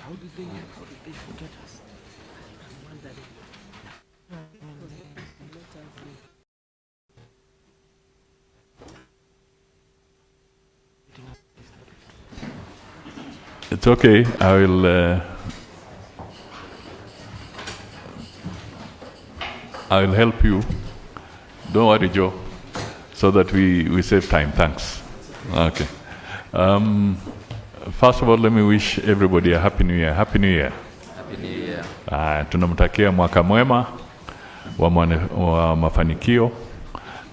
How did they forget us? I'm wondering. It's okay. I will help you. Don't worry, Joe, so that we save time. Thanks. Okay. First of all, let me wish everybody a Happy New Year. Happy New Year. Happy New Year. Tunamtakia mwaka mwema wa mafanikio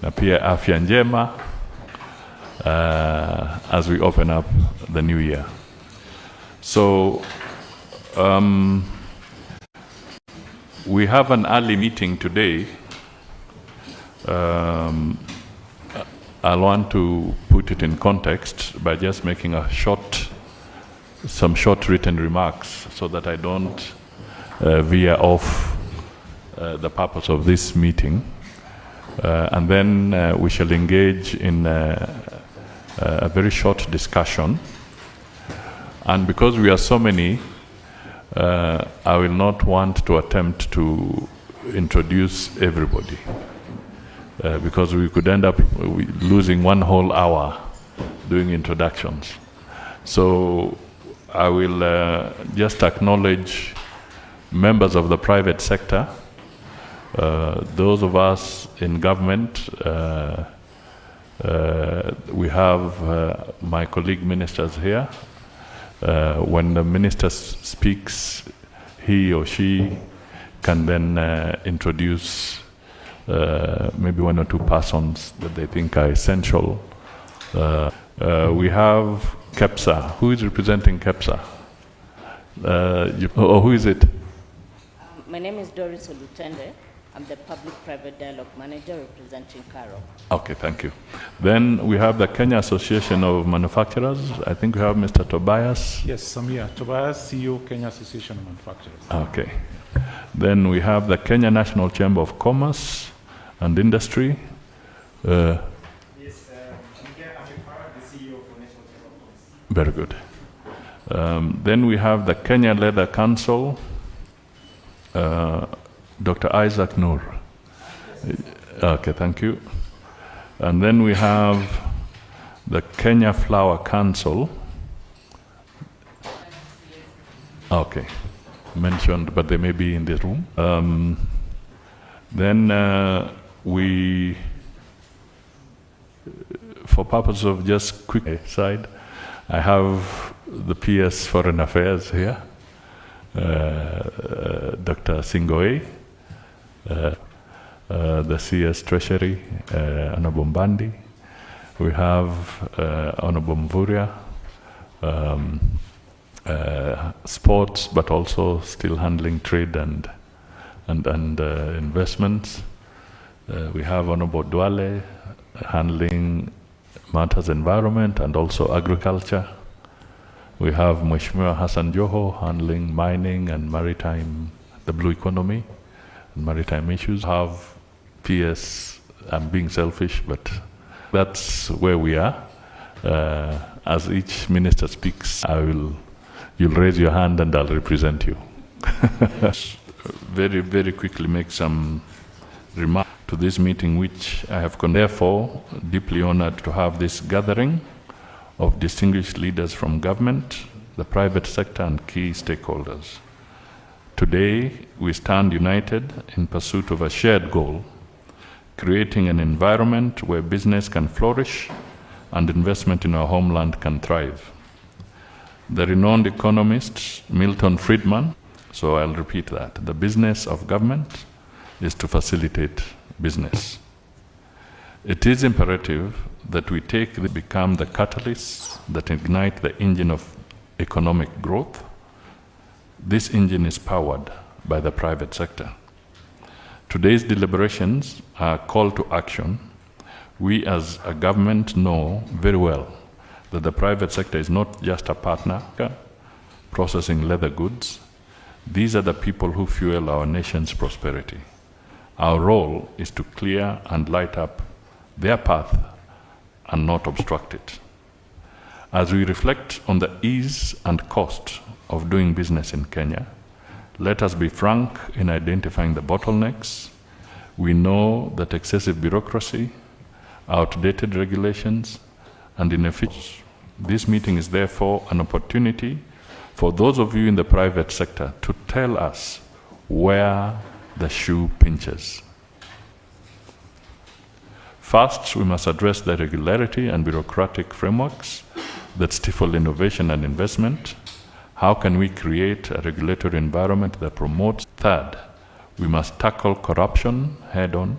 na pia afya njema as we open up the new year. So we have an early meeting today. I'll want to put it in context by just making some short written remarks so that I don't veer off the purpose of this meeting. And then we shall engage in a very short discussion. And because we are so many, I will not want to attempt to introduce everybody. Because we could end up losing one whole hour doing introductions. So I will just acknowledge members of the private sector, those of us in government. We have my colleague ministers here. When the minister speaks, he or she can then introduce maybe one or two persons that they think are essential. We have KEPSA. Who is representing KEPSA? Who is it? My name is Doris Olutende. I'm the Public-Private Dialogue Manager representing CARO. Okay, thank you. Then we have the Kenya Association of Manufacturers. I think we have Mr. Tobias. Yes, Samia. Tobias, CEO, Kenya Association of Manufacturers. Okay. Then we have the Kenya National Chamber of Commerce and Industry. Yes, I'm here. I'm the CEO for National Chamber of Commerce. Very good. Then we have the Kenya Leather Council, Dr. Isaac Noor. Okay, thank you. And then we have the Kenya Flower Council. Okay, mentioned, but they may be in this room. Then for purpose of just quick side, I have the PS Foreign Affairs here, Dr. Singoe, the CS Treasury, Honorable Mbandi. We have Honorable Mvuria, sports, but also still handling trade and investments. We have Honorable Dwale handling matters environment and also agriculture. We have Mheshimiwa Hassan Joho handling mining and maritime, the blue economy and maritime issues. Have PS, I'm being selfish, but that's where we are. As each minister speaks, you'll raise your hand and I'll represent you. Very, very quickly make some remarks to this meeting, which I have therefore deeply honored to have this gathering of distinguished leaders from government, the private sector, and key stakeholders. Today, we stand united in pursuit of a shared goal, creating an environment where business can flourish and investment in our homeland can thrive. The renowned economist Milton Friedman, so I'll repeat that, the business of government is to facilitate business. It is imperative that we become the catalysts that ignite the engine of economic growth. This engine is powered by the private sector. Today's deliberations are a call to action. We as a government know very well that the private sector is not just a partner processing leather goods. These are the people who fuel our nation's prosperity. Our role is to clear and light up their path and not obstruct it. As we reflect on the ease and cost of doing business in Kenya, let us be frank in identifying the bottlenecks. We know that excessive bureaucracy, outdated regulations, and inefficiency. This meeting is therefore an opportunity for those of you in the private sector to tell us where the shoe pinches. First, we must address the regularity and bureaucratic frameworks that stifle innovation and investment. How can we create a regulatory environment that promotes? Third, we must tackle corruption head-on,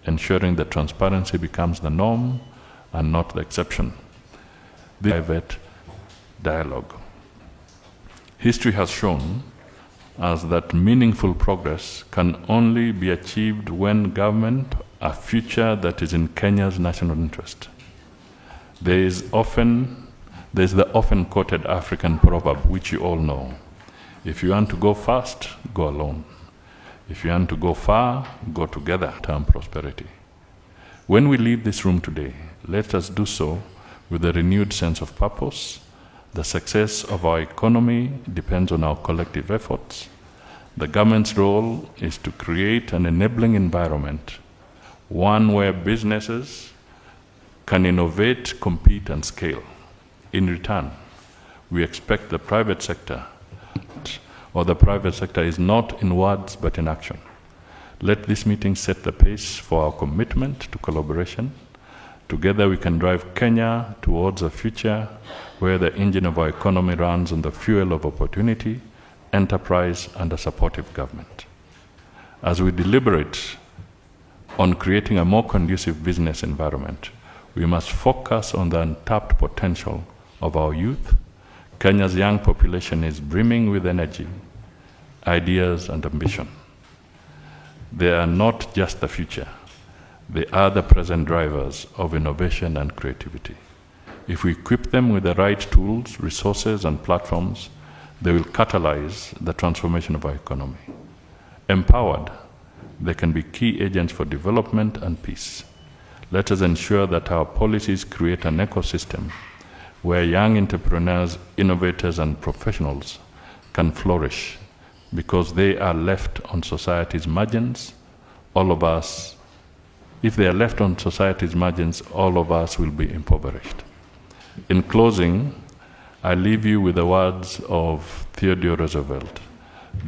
ensuring that transparency becomes the norm and not the exception. The private dialogue. History has shown us that meaningful progress can only be achieved when government a future that is in Kenya's national interest. There is the often quoted African proverb, which you all know. If you want to go fast, go alone. If you want to go far, go together. Term prosperity. When we leave this room today, let us do so with a renewed sense of purpose. The success of our economy depends on our collective efforts. The government's role is to create an enabling environment, one where businesses can innovate, compete, and scale. In return, we expect the private sector, or the private sector is not in words but in action. Let this meeting set the pace for our commitment to collaboration. Together we can drive Kenya towards a future where the engine of our economy runs on the fuel of opportunity, enterprise, and a supportive government. As we deliberate on creating a more conducive business environment, we must focus on the untapped potential of our youth. Kenya's young population is brimming with energy, ideas, and ambition. They are not just the future. They are the present drivers of innovation and creativity. If we equip them with the right tools, resources, and platforms, they will catalyze the transformation of our economy. Empowered, they can be key agents for development and peace. Let us ensure that our policies create an ecosystem where young entrepreneurs, innovators, and professionals can flourish, because they are left on society's margins. If they are left on society's margins, all of us will be impoverished. In closing, I leave you with the words of Theodore Roosevelt: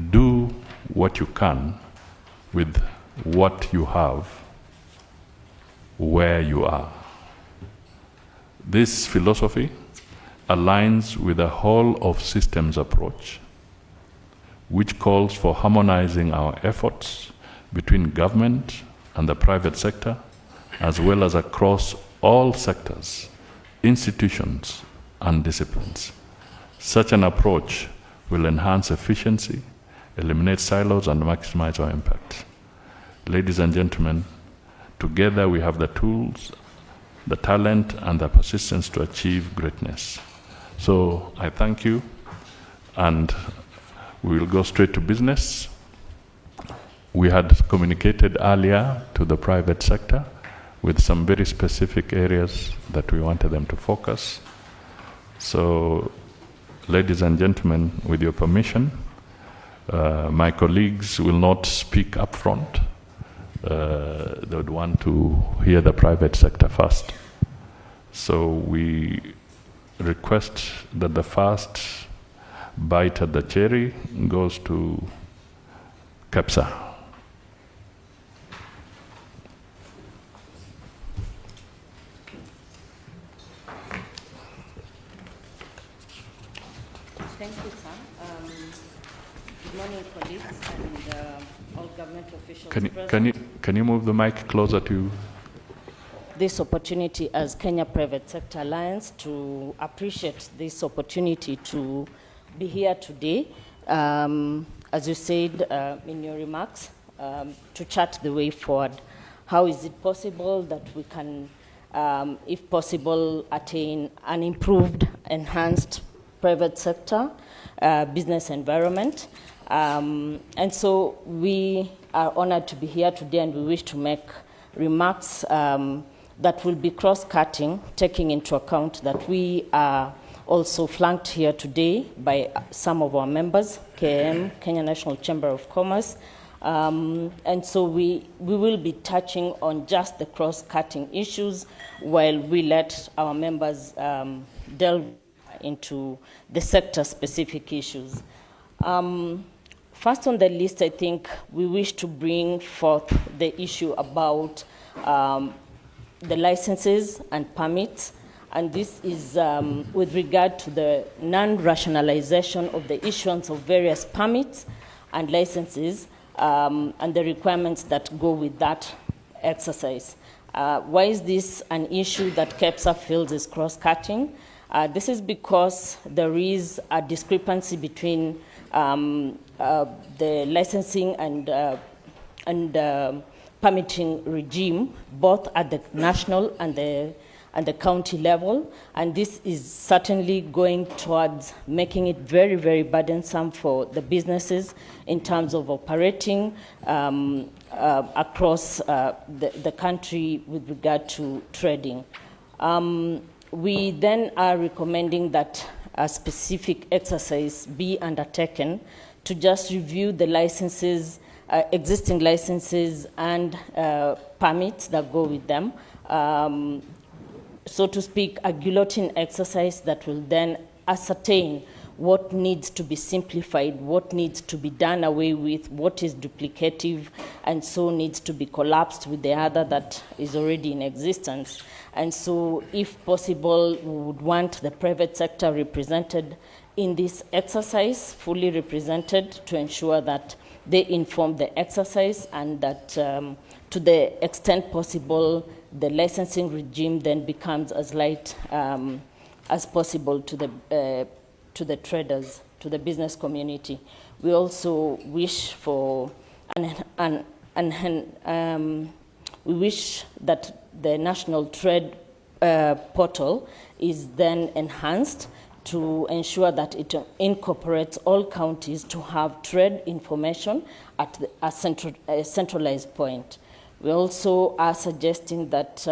do what you can with what you have, where you are. This philosophy aligns with a whole of systems approach, which calls for harmonizing our efforts between government and the private sector, as well as across all sectors, institutions, and disciplines. Such an approach will enhance efficiency, eliminate silos, and maximize our impact. Ladies and gentlemen, together we have the tools, the talent, and the persistence to achieve greatness. So I thank you, and we will go straight to business. We had communicated earlier to the private sector with some very specific areas that we wanted them to focus. So, ladies and gentlemen, with your permission, my colleagues will not speak up front. They would want to hear the private sector first. So we request that the first bite at the cherry goes to KEPSA. Thank you, Sam. Good morning, colleagues and all government officials present. Can you move the mic closer to? This opportunity as Kenya Private Sector Alliance to appreciate this opportunity to be here today. As you said in your remarks, to chart the way forward. How is it possible that we can, if possible, attain an improved, enhanced private sector business environment? And so we are honored to be here today, and we wish to make remarks that will be cross-cutting, taking into account that we are also flanked here today by some of our members, KM, Kenya National Chamber of Commerce. And so we will be touching on just the cross-cutting issues while we let our members delve into the sector-specific issues. First on the list, I think we wish to bring forth the issue about the licenses and permits, and this is with regard to the non-rationalization of the issuance of various permits and licenses and the requirements that go with that exercise. Why is this an issue that KEPSA feels is cross-cutting? This is because there is a discrepancy between the licensing and permitting regime, both at the national and the county level, and this is certainly going towards making it very, very burdensome for the businesses in terms of operating across the country with regard to trading. We then are recommending that a specific exercise be undertaken to just review the licenses, existing licenses and permits that go with them. So to speak, a guillotine exercise that will then ascertain what needs to be simplified, what needs to be done away with, what is duplicative, and so needs to be collapsed with the other that is already in existence. And so, if possible, we would want the private sector represented in this exercise, fully represented, to ensure that they inform the exercise and that to the extent possible, the licensing regime then becomes as light as possible to the traders, to the business community. We also wish for we wish that the national trade portal is then enhanced to ensure that it incorporates all counties to have trade information at a centralized point. We also are suggesting that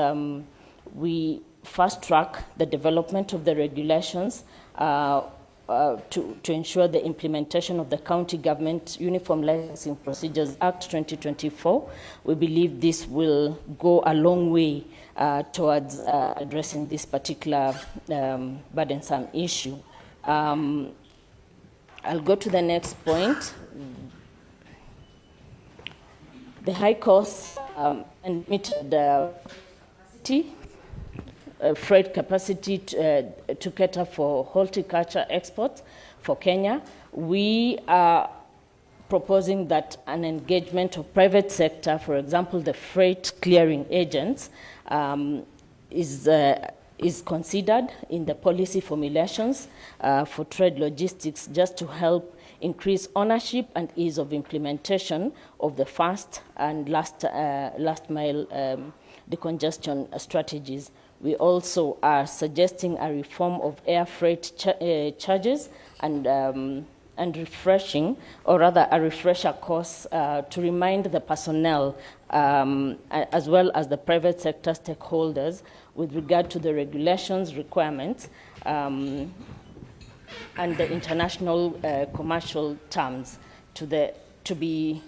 we fast track the development of the regulations to ensure the implementation of the County Government Uniform Licensing Procedures Act 2024. We believe this will go a long way towards addressing this particular burdensome issue. I'll go to the next point. The high cost and limited freight capacity to cater for horticulture exports for Kenya. We are proposing that an engagement of private sector, for example, the freight clearing agents, is considered in the policy formulations for trade logistics, just to help increase ownership and ease of implementation of the first and last mile decongestion strategies. We also are suggesting a reform of air freight charges and refreshing, or rather a refresher course to remind the personnel as well as the private sector stakeholders with regard to the regulations, requirements, and the international commercial terms to be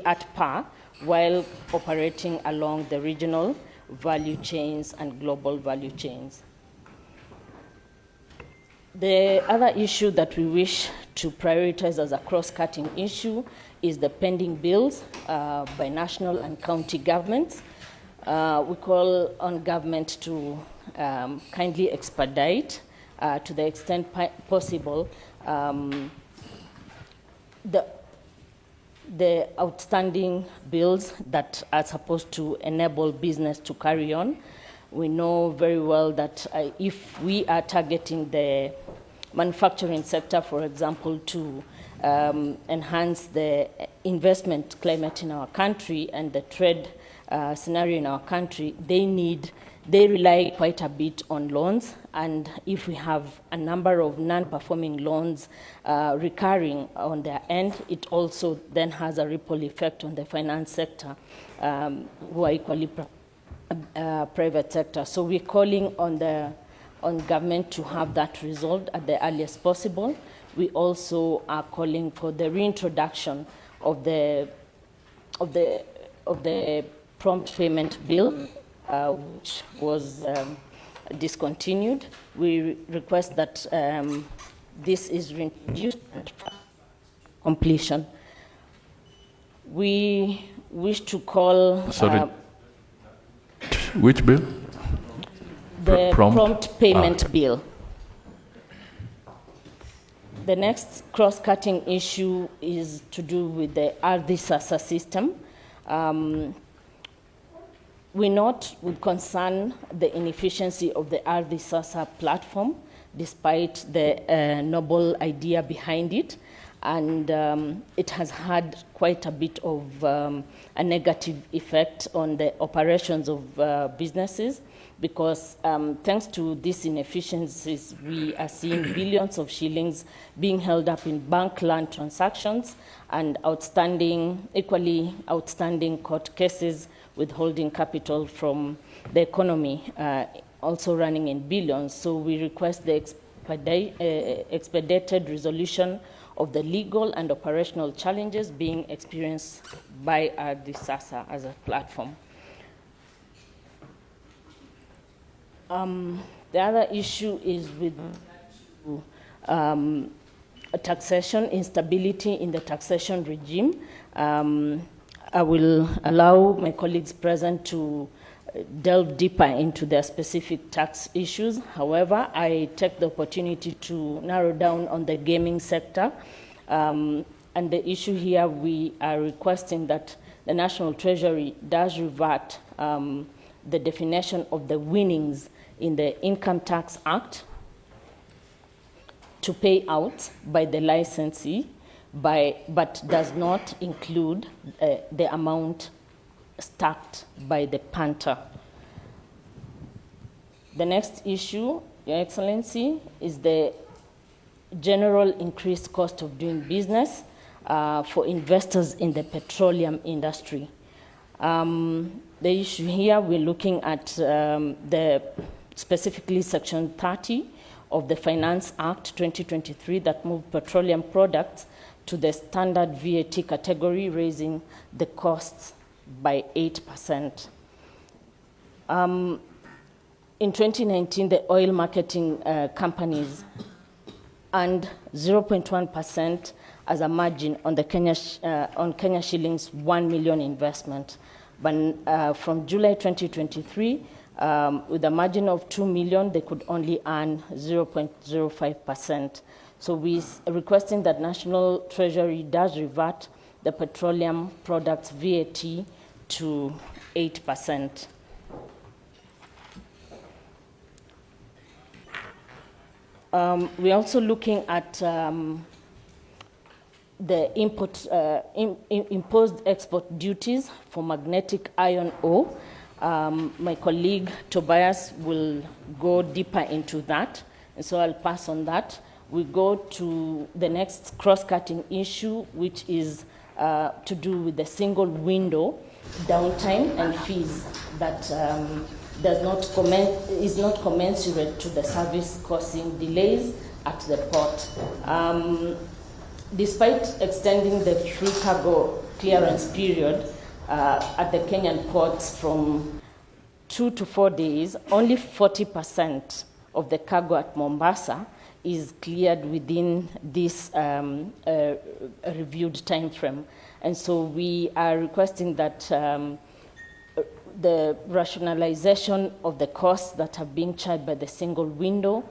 at par while operating along the regional value chains and global value chains. The other issue that we wish to prioritize as a cross-cutting issue is the pending bills by national and county governments. We call on government to kindly expedite, to the extent possible, the outstanding bills that are supposed to enable business to carry on. We know very well that if we are targeting the manufacturing sector, for example, to enhance the investment climate in our country and the trade scenario in our country, they rely quite a bit on loans, and if we have a number of non-performing loans recurring on their end, it also then has a ripple effect on the finance sector, who are equally private sector. So we're calling on on government to have that resolved at the earliest possible. We also are calling for the reintroduction of the prompt payment bill, which was discontinued. We request that this is reintroduced and completion. We wish to call... Sorry, which bill? The prompt payment bill. The next cross-cutting issue is to do with the RD-SASA system. We note with concern the inefficiency of the RD-SASA platform, despite the noble idea behind it. And it has had quite a bit of a negative effect on the operations of businesses, because thanks to these inefficiencies, we are seeing billions of shillings being held up in bank land transactions and equally outstanding court cases withholding capital from the economy, also running in billions. So we request the expedited resolution of the legal and operational challenges being experienced by RD-SASA as a platform. The other issue is with taxation, instability in the taxation regime. I will allow my colleagues present to delve deeper into their specific tax issues. However, I take the opportunity to narrow down on the gaming sector. And the issue here, we are requesting that the National Treasury does revert the definition of the winnings in the Income Tax Act to pay out by the licensee, but does not include the amount stacked by the punter. The next issue, Your Excellency, is the general increased cost of doing business for investors in the petroleum industry. The issue here, we're looking at specifically Section 30 of the Finance Act 2023 that moved petroleum products to the standard VAT category, raising the costs by 8%. In 2019, the oil marketing companies earned 0.1% as a margin on the Kenya shillings 1 million investment. But from July 2023, with a margin of 2 million, they could only earn 0.05%. So we are requesting that National Treasury does revert the petroleum products VAT to 8%. We're also looking at the imposed export duties for magnetic iron ore. My colleague Tobias will go deeper into that, and so I'll pass on that. We go to the next cross-cutting issue, which is to do with the single window downtime and fees that is not commensurate to the service, causing delays at the port. Despite extending the free cargo clearance period at the Kenyan ports from 2 to 4 days, only 40% of the cargo at Mombasa is cleared within this reviewed time frame. And so we are requesting that the rationalization of the costs that have been charged by the single window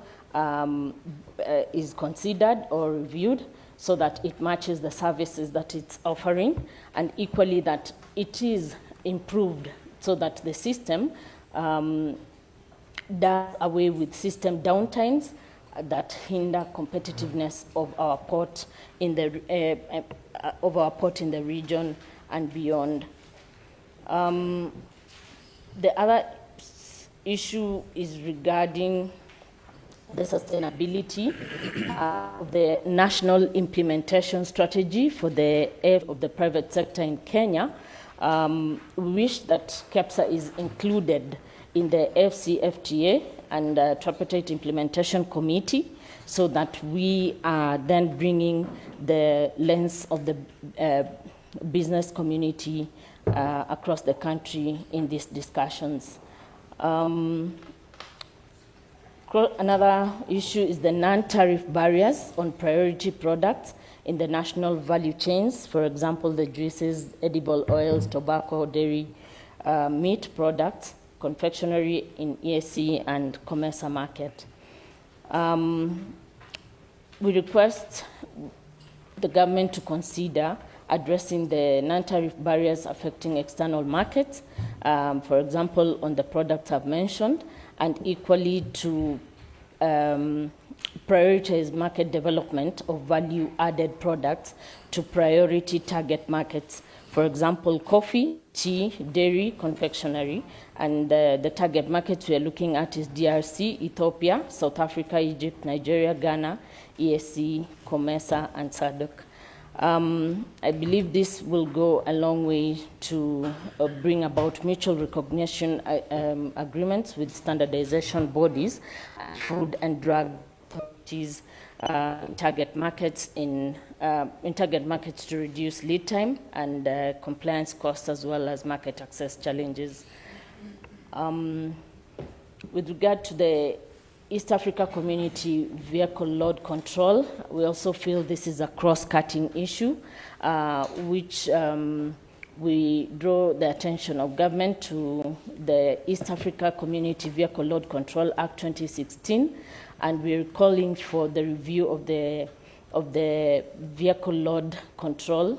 is considered or reviewed, so that it matches the services that it's offering, and equally that it is improved so that the system does away with system downtimes that hinder competitiveness of our port in the region and beyond. The other issue is regarding the sustainability of the national implementation strategy for the of the private sector in Kenya. We wish that KEPSA is included in the FCFTA and Tripartite Implementation Committee, so that we are then bringing the lens of the business community across the country in these discussions. Another issue is the non-tariff barriers on priority products in the national value chains, for example, the juices, edible oils, tobacco, dairy, meat products, confectionery in EAC and Comesa market. We request the government to consider addressing the non-tariff barriers affecting external markets, for example, on the products I've mentioned, and equally to prioritize market development of value-added products to priority target markets. For example, coffee, tea, dairy, confectionery, and the target markets we are looking at is DRC, Ethiopia, South Africa, Egypt, Nigeria, Ghana, EAC, Comesa, and SADC. I believe this will go a long way to bring about mutual recognition agreements with standardization bodies, food and drug authorities, target markets in target markets to reduce lead time and compliance costs, as well as market access challenges. With regard to the East Africa Community Vehicle Load Control, we also feel this is a cross-cutting issue, which we draw the attention of government to the East Africa Community Vehicle Load Control Act 2016, and we're calling for the review of the Vehicle Load Control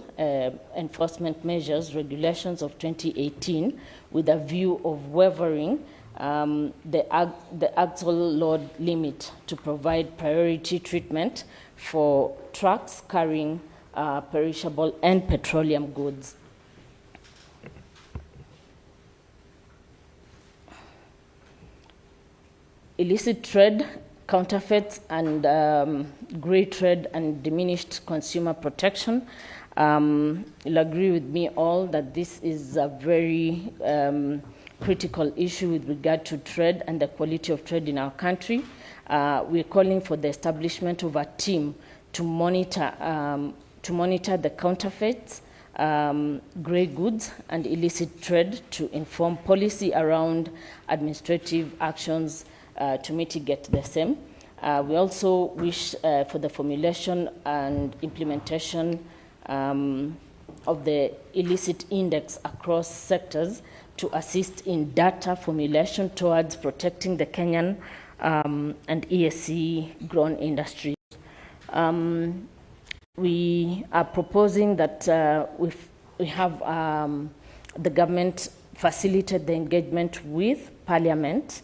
Enforcement Measures Regulations of 2018 with a view of waiving the actual load limit to provide priority treatment for trucks carrying perishable and petroleum goods. Illicit trade, counterfeits, and grey trade and diminished consumer protection. You'll agree with me all that this is a very critical issue with regard to trade and the quality of trade in our country. We're calling for the establishment of a team to monitor the counterfeits, grey goods, and illicit trade to inform policy around administrative actions to mitigate the same. We also wish for the formulation and implementation of the illicit index across sectors to assist in data formulation towards protecting the Kenyan and EAC grown industries. We are proposing that we have the government facilitate the engagement with Parliament.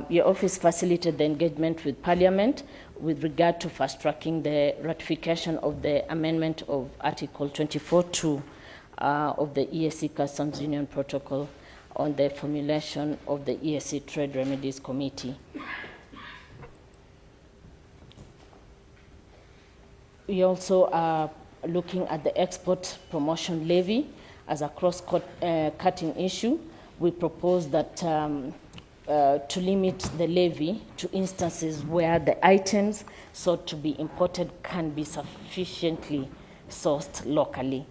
Your office facilitated the engagement with Parliament with regard to fast-tracking the ratification of the amendment of Article 24.2 of the EAC Customs Union Protocol on the formulation of the EAC Trade Remedies Committee. We also are looking at the export promotion levy as a cross-cutting issue. We propose that to limit the levy to instances where the items sought to be imported can be sufficiently sourced locally.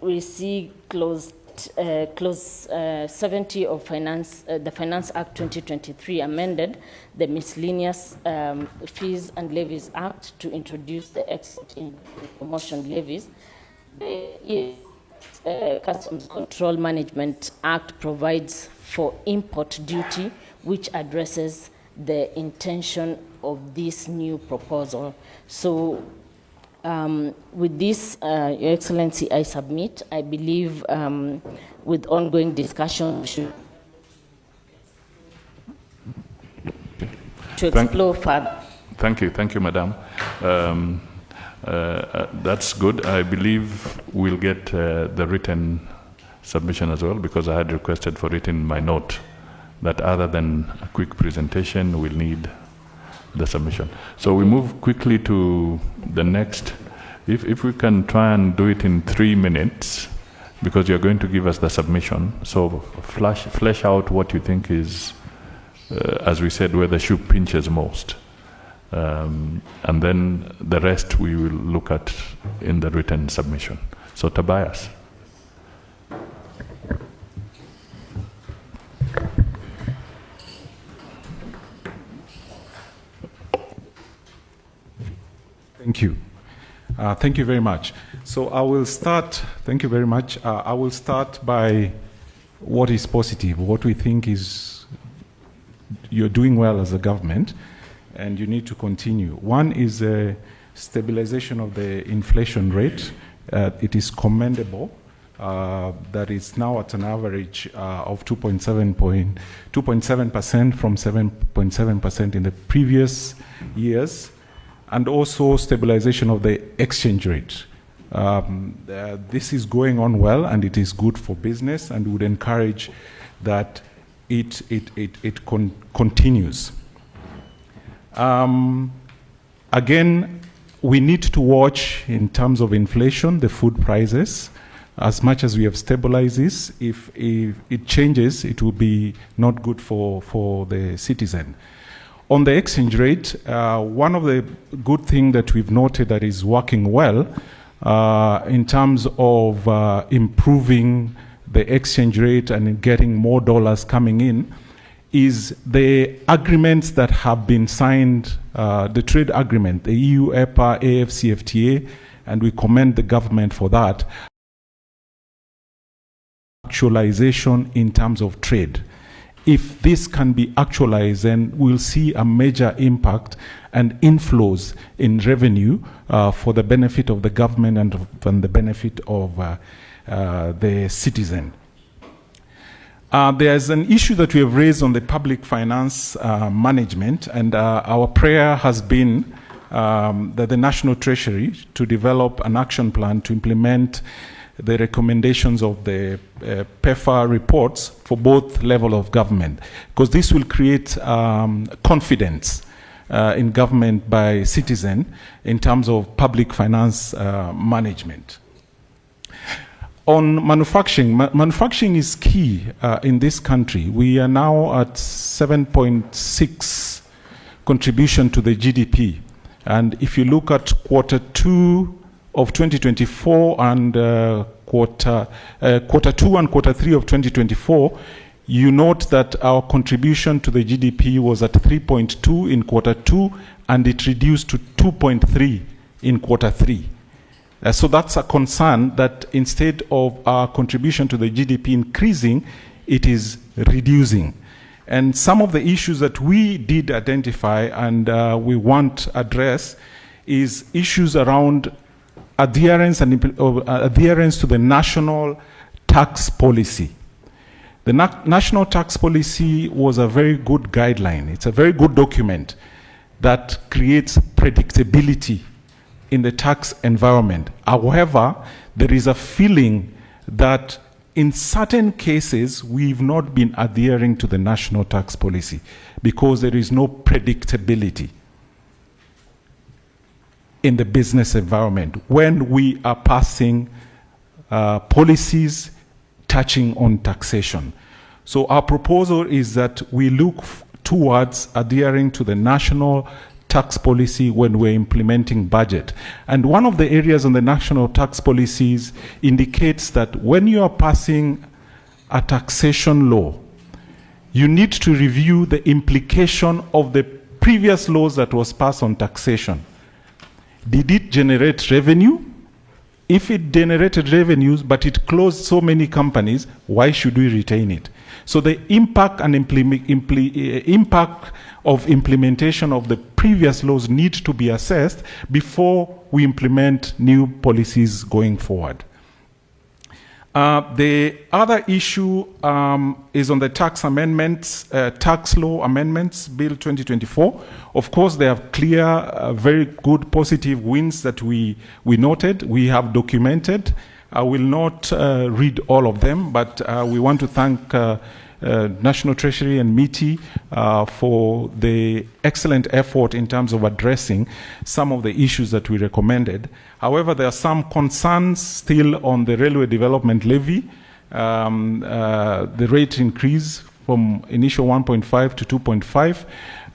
We see clause 70 of the Finance Act 2023 amended the Miscellaneous Fees and Levies Act to introduce the Export in Promotion Levies. The Customs Control Management Act provides for import duty, which addresses the intention of this new proposal. So with this, Your Excellency, I submit. I believe with ongoing discussion to explore further. Thank you, Madam. That's good. I believe we'll get the written submission as well, because I had requested for it in my note that other than a quick presentation, we'll need the submission. So we move quickly to the next. If we can try and do it in 3 minutes, because you're going to give us the submission. So flesh out what you think is, as we said, where the shoe pinches most. And then the rest we will look at in the written submission. So Tobias. Thank you. Thank you very much. So I will start, thank you very much. I will start by what is positive, what we think is you're doing well as a government, and you need to continue. One is a stabilization of the inflation rate. It is commendable that it's now at an average of 2.7% from 7.7% in the previous years. And also stabilization of the exchange rate. This is going on well, and it is good for business, and would encourage that it continues. Again, we need to watch in terms of inflation, the food prices. As much as we have stabilized this, if it changes, it will be not good for the citizen. On the exchange rate, one of the good things that we've noted that is working well in terms of improving the exchange rate and getting more dollars coming in is the agreements that have been signed, the trade agreement, the EU, EPA, AFCFTA, and we commend the government for that. Actualization in terms of trade. If this can be actualized, then we'll see a major impact and inflows in revenue for the benefit of the government and the benefit of the citizen. There's an issue that we have raised on the public finance management, and our prayer has been that the National Treasury to develop an action plan to implement the recommendations of the PEFA reports for both level of government, because this will create confidence in government by citizen in terms of public finance management. On manufacturing, manufacturing is key in this country. We are now at 7.6 contribution to the GDP. And if you look at quarter 2 of 2024 and quarter 2 and quarter 3 of 2024, you note that our contribution to the GDP was at 3.2 in quarter 2, and it reduced to 2.3 in quarter 3. So that's a concern that instead of our contribution to the GDP increasing, it is reducing. And some of the issues that we did identify and we want to address is issues around adherence to the national tax policy. The national tax policy was a very good guideline. It's a very good document that creates predictability in the tax environment. However, there is a feeling that in certain cases we've not been adhering to the national tax policy because there is no predictability in the business environment when we are passing policies touching on taxation. So our proposal is that we look towards adhering to the national tax policy when we're implementing budget. And one of the areas on the national tax policies indicates that when you are passing a taxation law, you need to review the implication of the previous laws that was passed on taxation. Did it generate revenue? If it generated revenues, but it closed so many companies, why should we retain it? So the impact and impact of implementation of the previous laws need to be assessed before we implement new policies going forward. The other issue is on the tax amendments, tax law amendments, Bill 2024. Of course, there are clear, very good positive wins that we noted, we have documented. I will not read all of them, but we want to thank National Treasury and MITI for the excellent effort in terms of addressing some of the issues that we recommended. However, there are some concerns still on the railway development levy, the rate increase from initial 1.5 to 2.5.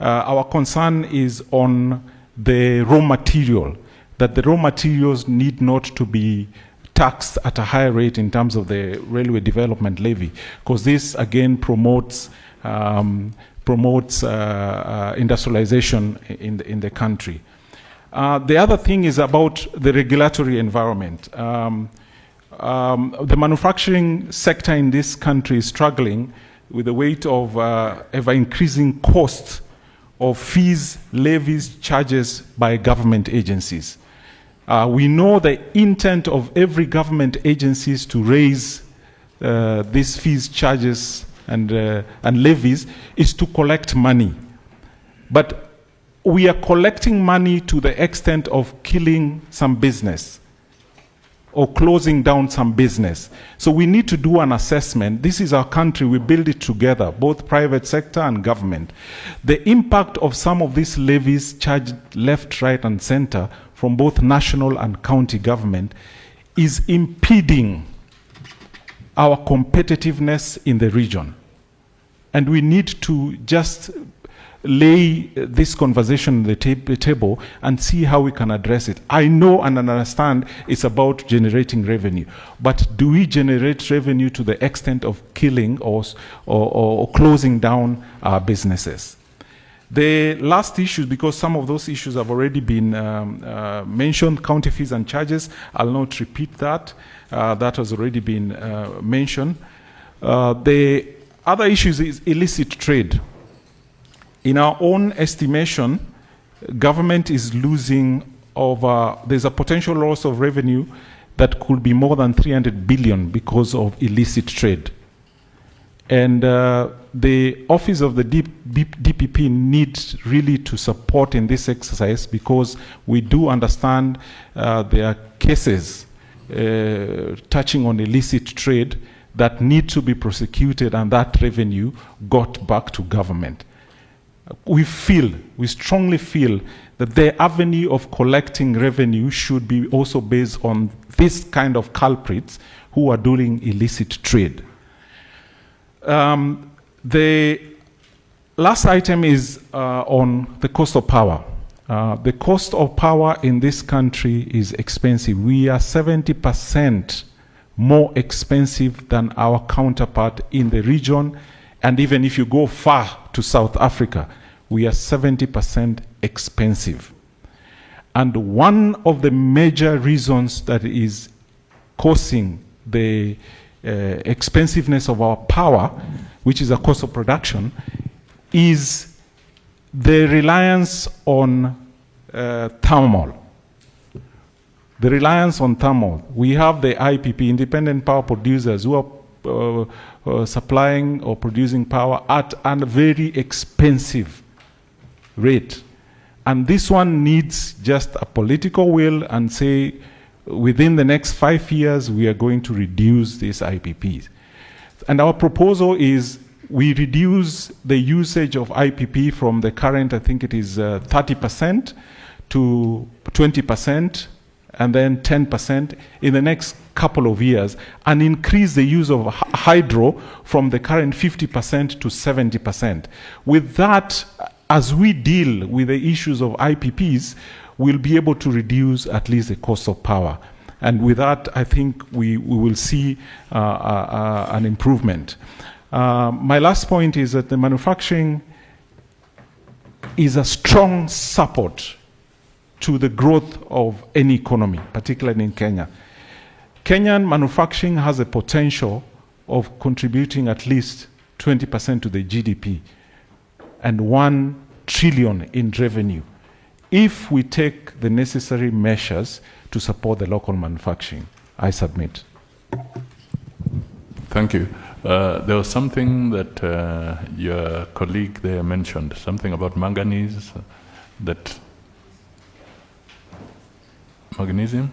Our concern is on the raw material, that the raw materials need not to be taxed at a higher rate in terms of the railway development levy, because this again promotes industrialization in the country. The other thing is about the regulatory environment. The manufacturing sector in this country is struggling with the weight of ever-increasing costs of fees, levies, charges by government agencies. We know the intent of every government agencies to raise these fees, charges, and levies is to collect money. But we are collecting money to the extent of killing some business or closing down some business. So we need to do an assessment. This is our country, we build it together, both private sector and government. The impact of some of these levies charged left, right, and center from both national and county government is impeding our competitiveness in the region. And we need to just lay this conversation on the table and see how we can address it. I know and understand it's about generating revenue, but do we generate revenue to the extent of killing or closing down our businesses? The last issue, because some of those issues have already been mentioned, county fees and charges, I'll not repeat that. That has already been mentioned. The other issues is illicit trade. In our own estimation, government is losing over, there's a potential loss of revenue that could be more than 300 billion because of illicit trade. And the office of the DPP needs really to support in this exercise, because we do understand there are cases touching on illicit trade that need to be prosecuted, and that revenue got back to government. We strongly feel that the avenue of collecting revenue should be also based on this kind of culprits who are doing illicit trade. The last item is on the cost of power. The cost of power in this country is expensive. We are 70% more expensive than our counterpart in the region, and even if you go far to South Africa, we are 70% expensive. And one of the major reasons that is causing the expensiveness of our power, which is a cost of production, is the reliance on thermal. The reliance on thermal. We have the IPP, independent power producers, who are supplying or producing power at a very expensive rate. And this one needs just a political will and say, within the next 5 years, we are going to reduce these IPPs. And our proposal is we reduce the usage of IPP from the current, I think it is 30% to 20%, and then 10% in the next couple of years, and increase the use of hydro from the current 50% to 70%. With that, as we deal with the issues of IPPs, we'll be able to reduce at least the cost of power. And with that, I think we will see an improvement. My last point is that the manufacturing is a strong support to the growth of any economy, particularly in Kenya. Kenyan manufacturing has a potential of contributing at least 20% to the GDP and 1 trillion in revenue if we take the necessary measures to support the local manufacturing. I submit. Thank you. There was something that your colleague there mentioned, something about manganese, that magnesium,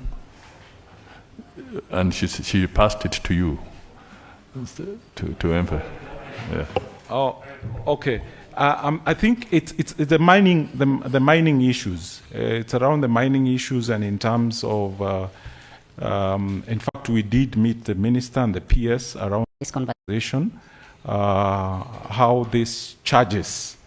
and she passed it to you to emphasize. Yeah. Oh, okay. I think it's the mining issues. It's around the mining issues, and in terms of, in fact, we did meet the minister and the PS around this conversation, how these charges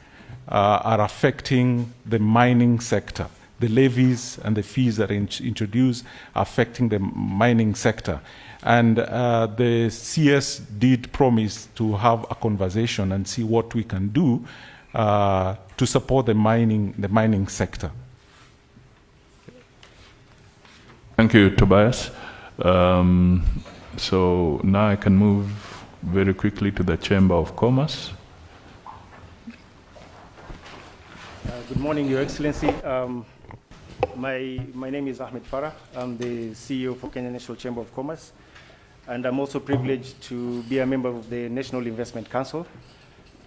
are affecting the mining sector. The levies and the fees that are introduced affecting the mining sector. And the CS did promise to have a conversation and see what we can do to support the mining sector. Thank you, Tobias. So now I can move very quickly to the Chamber of Commerce. Good morning, Your Excellency. My name is Ahmed Farah. I'm the CEO for Kenya National Chamber of Commerce, and I'm also privileged to be a member of the National Investment Council.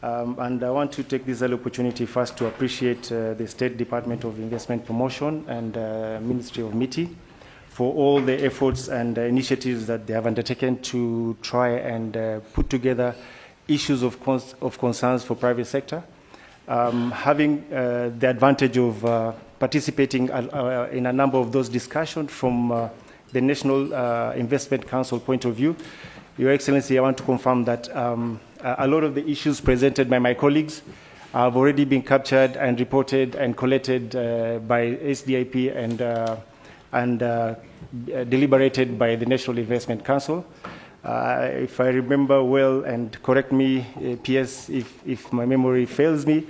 And I want to take this opportunity first to appreciate the State Department of Investment Promotion and Ministry of MITI for all the efforts and initiatives that they have undertaken to try and put together issues of concerns for private sector. Having the advantage of participating in a number of those discussions from the National Investment Council point of view, Your Excellency, I want to confirm that a lot of the issues presented by my colleagues have already been captured and reported and collected by SDIP and deliberated by the National Investment Council. If I remember well, and correct me, PS, if my memory fails me,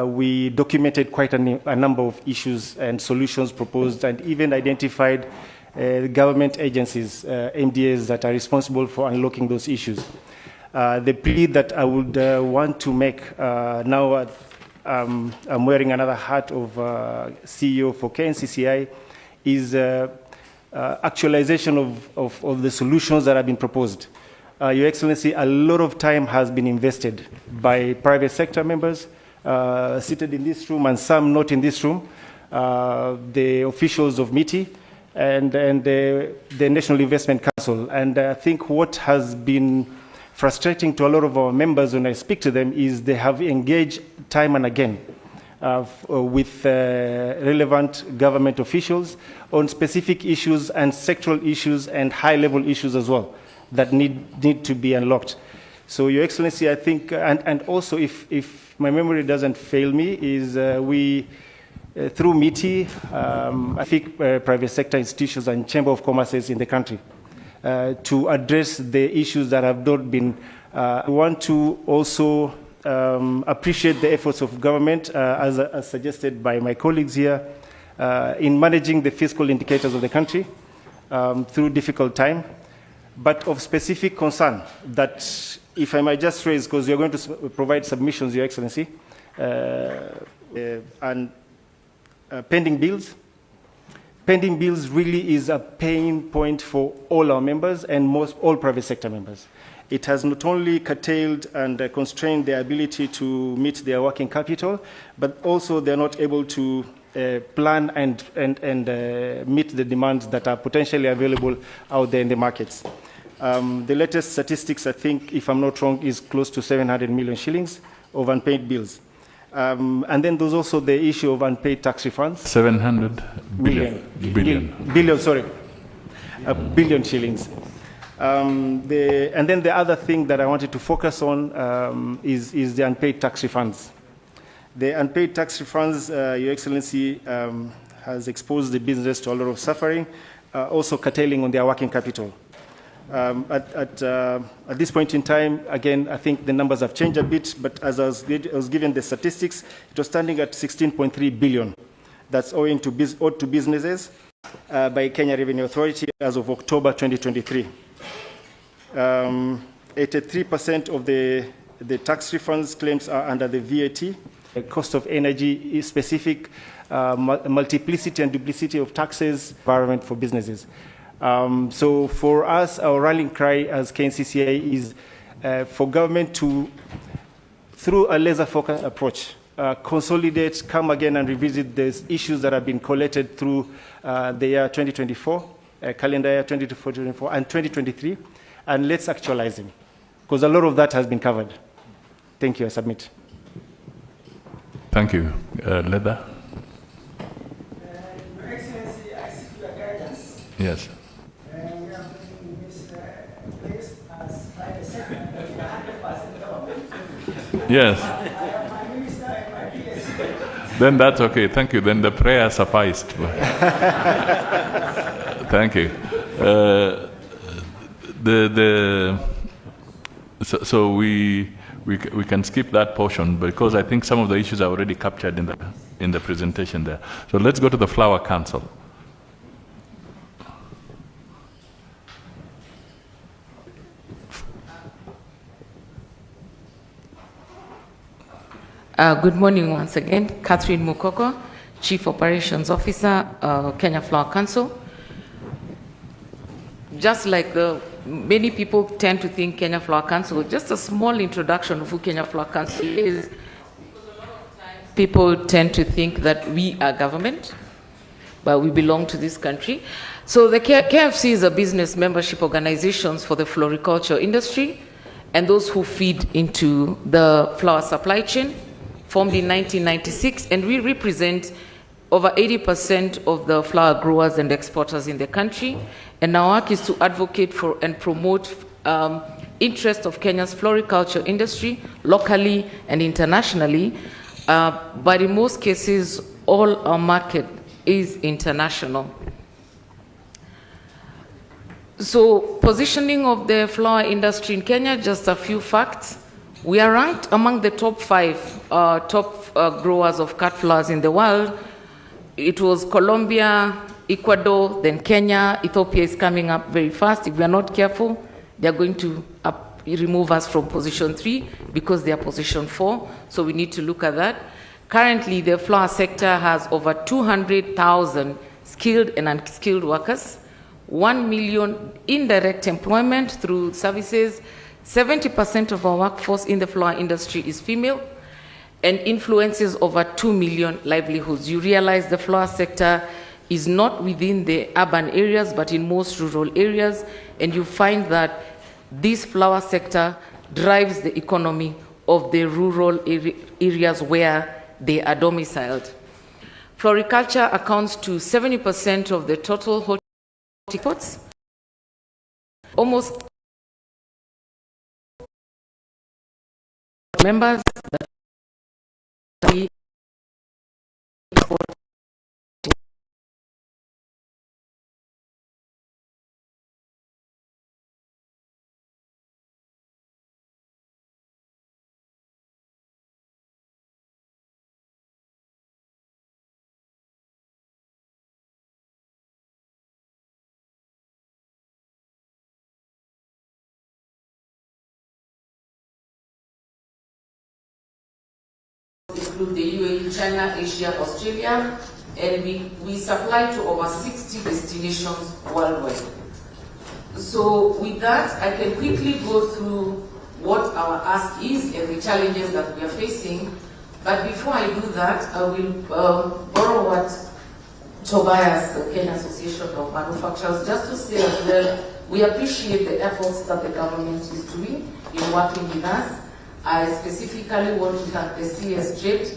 we documented quite a number of issues and solutions proposed, and even identified government agencies, MDAs, that are responsible for unlocking those issues. The plea that I would want to make now, I'm wearing another hat of CEO for KNCCI, is actualization of the solutions that have been proposed. Your Excellency, a lot of time has been invested by private sector members seated in this room, and some not in this room, the officials of MITI and the National Investment Council. And I think what has been frustrating to a lot of our members when I speak to them is they have engaged time and again with relevant government officials on specific issues and sectoral issues and high-level issues as well that need to be unlocked. So, Your Excellency, I think, and also if my memory doesn't fail me, is we, through MITI, I think private sector institutions and Chamber of Commerce in the country, to address the issues that have not been. We want to also appreciate the efforts of government, as suggested by my colleagues here, in managing the fiscal indicators of the country through difficult time, but of specific concern that, if I might just raise, because you're going to provide submissions, Your Excellency, and pending bills. Pending bills really is a pain point for all our members and all private sector members. It has not only curtailed and constrained their ability to meet their working capital, but also they're not able to plan and meet the demands that are potentially available out there in the markets. The latest statistics, I think, if I'm not wrong, is close to 700 million shillings of unpaid bills. And then there's also the issue of unpaid tax refunds. 700 billion. Billion shillings. And then the other thing that I wanted to focus on is the unpaid tax refunds. The unpaid tax refunds, Your Excellency, has exposed the business to a lot of suffering, also curtailing on their working capital. At this point in time, again, I think the numbers have changed a bit, but as I was given the statistics, it was standing at 16.3 billion. That's owed to businesses by Kenya Revenue Authority as of October 2023. 83% of the tax refunds claims are under the VAT. The cost of energy is specific, multiplicity and duplicity of taxes, environment for businesses. So for us, our rallying cry as KNCCI is for government to, through a laser-focused approach, consolidate, come again and revisit the issues that have been collected through the year 2024, calendar year 2024 and 2023, and let's actualize them, because a lot of that has been covered. Thank you. I submit. Thank you. Leather? Your Excellency, I seek your guidance. Yes. We are putting this place as private sector, but we are 100% government. Yes. I am my minister and my PS. Then that's okay. Thank you. Then the prayer sufficed. Thank you. So we can skip that portion because I think some of the issues are already captured in the presentation there. So let's go to the Flower Council. Good morning once again. Catherine Mukoko, Chief Operations Officer, Kenya Flower Council. Just like many people tend to think Kenya Flower Council, just a small introduction of who Kenya Flower Council is. People tend to think that we are government, but we belong to this country. So the KFC is a business membership organization for the floriculture industry and those who feed into the flower supply chain, formed in 1996, and we represent over 80% of the flower growers and exporters in the country. And our work is to advocate for and promote interest of Kenya's floriculture industry locally and internationally. But in most cases, all our market is international. So positioning of the flower industry in Kenya, just a few facts. We are ranked among the top 5 growers of cut flowers in the world. It was Colombia, Ecuador, then Kenya. Ethiopia is coming up very fast. If we are not careful, they are going to remove us from position 3 because they are position 4. So we need to look at that. Currently, the flower sector has over 200,000 skilled and unskilled workers, 1 million indirect employment through services. 70% of our workforce in the flower industry is female and influences over 2 million livelihoods. You realize the flower sector is not within the urban areas, but in most rural areas, and you find that this flower sector drives the economy of the rural areas where they are domiciled. Floriculture accounts to 70% of the total horticulture. Almost members that we export include the UAE, China, Asia, Australia, and we supply to over 60 destinations worldwide. So with that, I can quickly go through what our ask is and the challenges that we are facing. But before I do that, I will borrow what Tobias, the Kenya Association of Manufacturers, just to say as well, we appreciate the efforts that the government is doing in working with us. I specifically want to thank the CS Trade,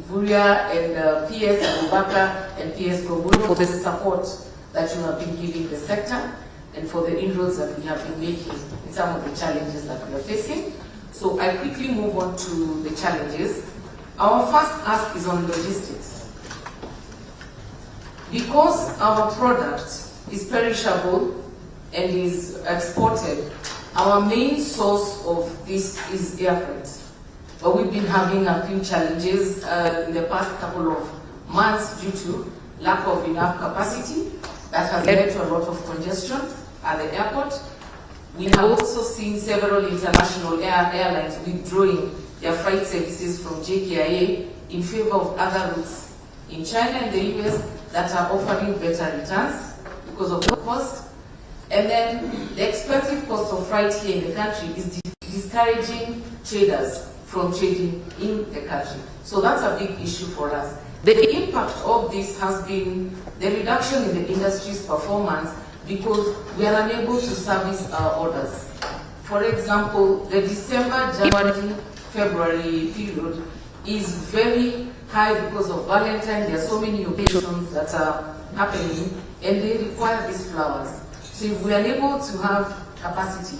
Buria and PS Abubakar and PS Kobulo for the support that you have been giving the sector and for the inroads that we have been making in some of the challenges that we are facing. So I quickly move on to the challenges. Our first ask is on logistics. Because our product is perishable and is exported, our main source of this is air freight. But we've been having a few challenges in the past couple of months due to lack of enough capacity that has led to a lot of congestion at the airport. We have also seen several international airlines withdrawing their flight services from JKIA in favor of other routes in China and the US that are offering better returns because of the cost. And then the expensive cost of flight here in the country is discouraging traders from trading in the country. So that's a big issue for us. The impact of this has been the reduction in the industry's performance because we are unable to service our orders. For example, the December-January February period is very high because of Valentine. There are so many occasions that are happening and they require these flowers. So if we are able to have capacity,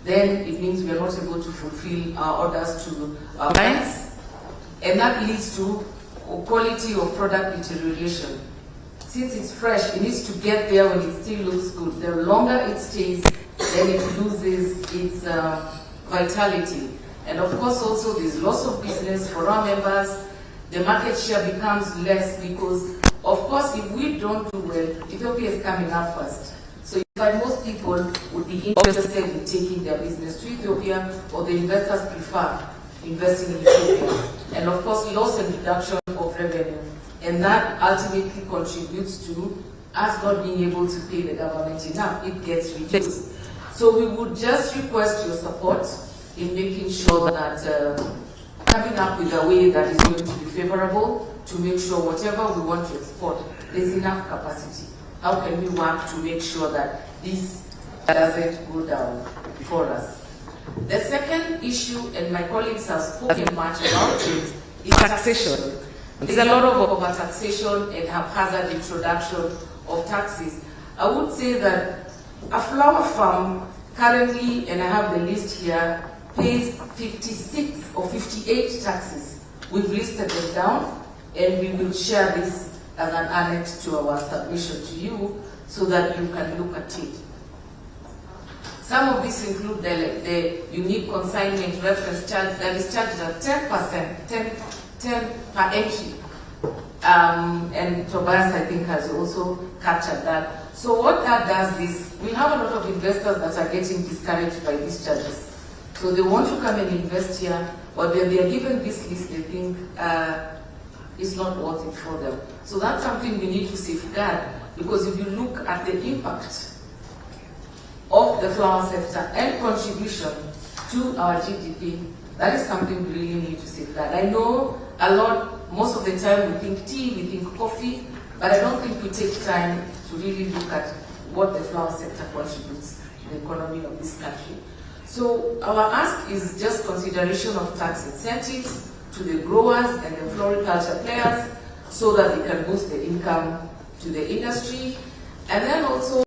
then it means we are not able to fulfill our orders to our clients, and that leads to quality of product deterioration. Since it's fresh, it needs to get there when it still looks good. The longer it stays, then it loses its vitality. And of course also there's loss of business for our members. The market share becomes less because, of course, if we don't do well, Ethiopia is coming up first. So if most people would be interested in taking their business to Ethiopia, or the investors prefer investing in Ethiopia. And of course, loss and reduction of revenue. And that ultimately contributes to us not being able to pay the government enough. It gets reduced. So we would just request your support in making sure that coming up with a way that is going to be favorable to make sure whatever we want to export, there's enough capacity. How can we work to make sure that this doesn't go down for us? The second issue, and my colleagues have spoken much about it, is taxation. There's a lot of over-taxation and haphazard introduction of taxes. I would say that a flower farm currently, and I have the list here, pays 56 or 58 taxes. We've listed them down, and we will share this as an annex to our submission to you so that you can look at it. Some of these include the unique consignment reference charge that is charged at 10%, 10 per entry. And Tobias, I think, has also captured that. So what that does is, we have a lot of investors that are getting discouraged by these charges. So they want to come and invest here, but when they are given this list, they think it's not worth it for them. So that's something we need to safeguard, because if you look at the impact of the flower sector and contribution to our GDP, that is something we really need to safeguard. I know most of the time we think tea, we think coffee, but I don't think we take time to really look at what the flower sector contributes to the economy of this country. So our ask is just consideration of tax incentives to the growers and the floriculture players so that they can boost the income to the industry, and then also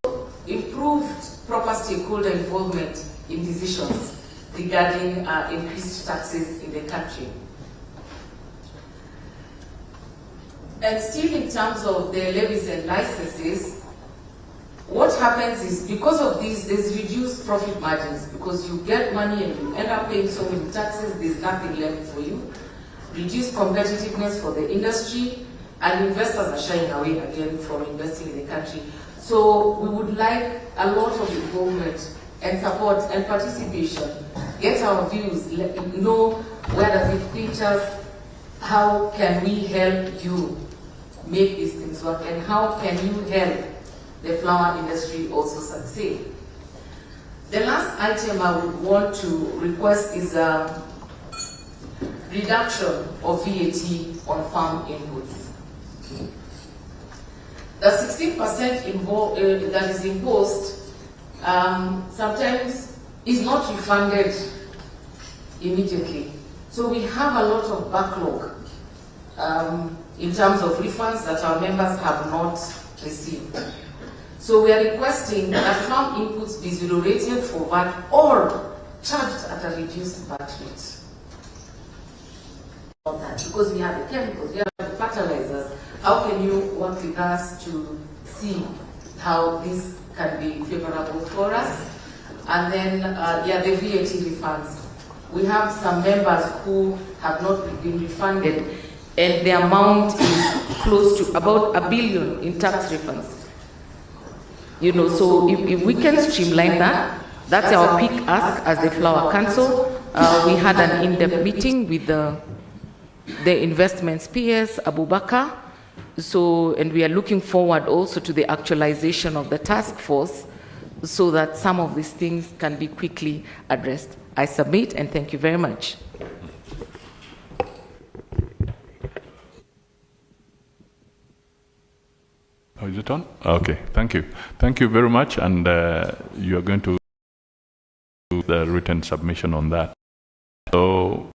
improved proper stakeholder involvement in decisions regarding increased taxes in the country. And still in terms of the levies and licenses, what happens is, because of this, there's reduced profit margins, because you get money and you end up paying so many taxes, there's nothing left for you. Reduced competitiveness for the industry, and investors are shying away again from investing in the country. So we would like a lot of involvement and support and participation. Get our views, know where does it pinch us, how can we help you make these things work, and how can you help the flower industry also succeed. The last item I would want to request is a reduction of VAT on farm inputs. The 16% that is imposed sometimes is not refunded immediately. So we have a lot of backlog in terms of refunds that our members have not received. So we are requesting that farm inputs be zero rated for VAT or charged at a reduced VAT rate. Because we have the chemicals, we have the fertilizers, how can you work with us to see how this can be favorable for us? And then, the VAT refunds. We have some members who have not been refunded, and the amount is close to about $1 billion in tax refunds. You know, so if we can streamline that, that's our peak ask as the Flower Council. We had an in-depth meeting with the investments PS, Abubakar. So, and we are looking forward also to the actualization of the task force so that some of these things can be quickly addressed. I submit, and thank you very much. Oh, is it on? Okay, thank you. Thank you very much, and you are going to do the written submission on that. So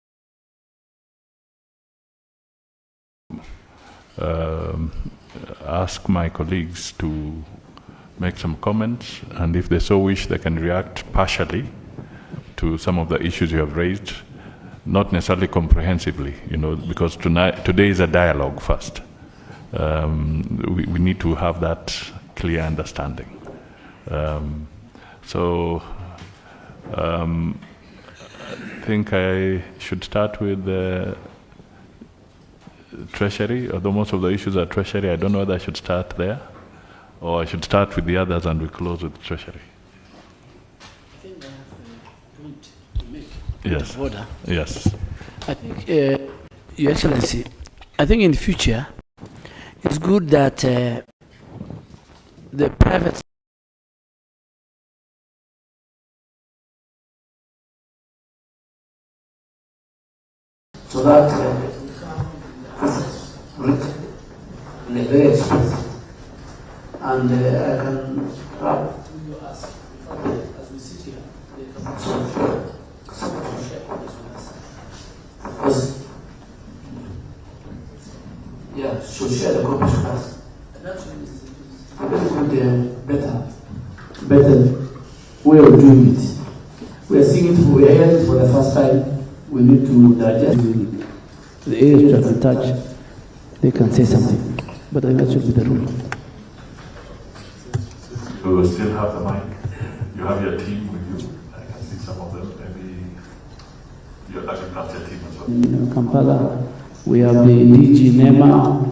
ask my colleagues to make some comments, and if they so wish, they can react partially to some of the issues you have raised, not necessarily comprehensively, because today is a dialogue first. We need to have that clear understanding. I think I should start with the Treasury, although most of the issues are Treasury. I don't know whether I should start there, or I should start with the others and we close with Treasury. I think I have a point to make. Yes. Order. Yes. I think, Your Excellency, I think in the future, it's good that the private so that leverage and I can as we sit here, yeah, so share the copies with us. That's better way of doing it. We are seeing it, we are hearing it for the first time. We need to digest the areas that we touch. They can say something, but that should be the rule. We will still have the mic. You have your team with you. I can see some of them. Maybe your agriculture team as well. In Kampala, we have the DG NEMA.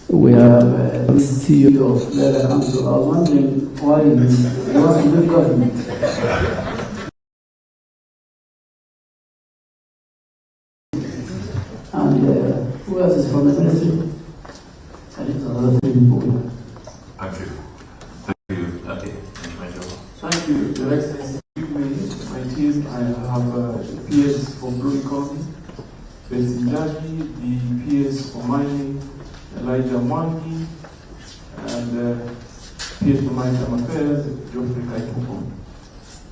We have the CEO of the council. I was wondering why he was in the government. And who else is from the ministry? I think another three people. Thank you. Thank you. Okay. Thank you, Your Excellency. My team, I have PS for Blue Economy, Benson Jaji, the PS for Mining, Elijah Mwangi, and PS for Maritime Affairs, Geoffrey Kaikupo.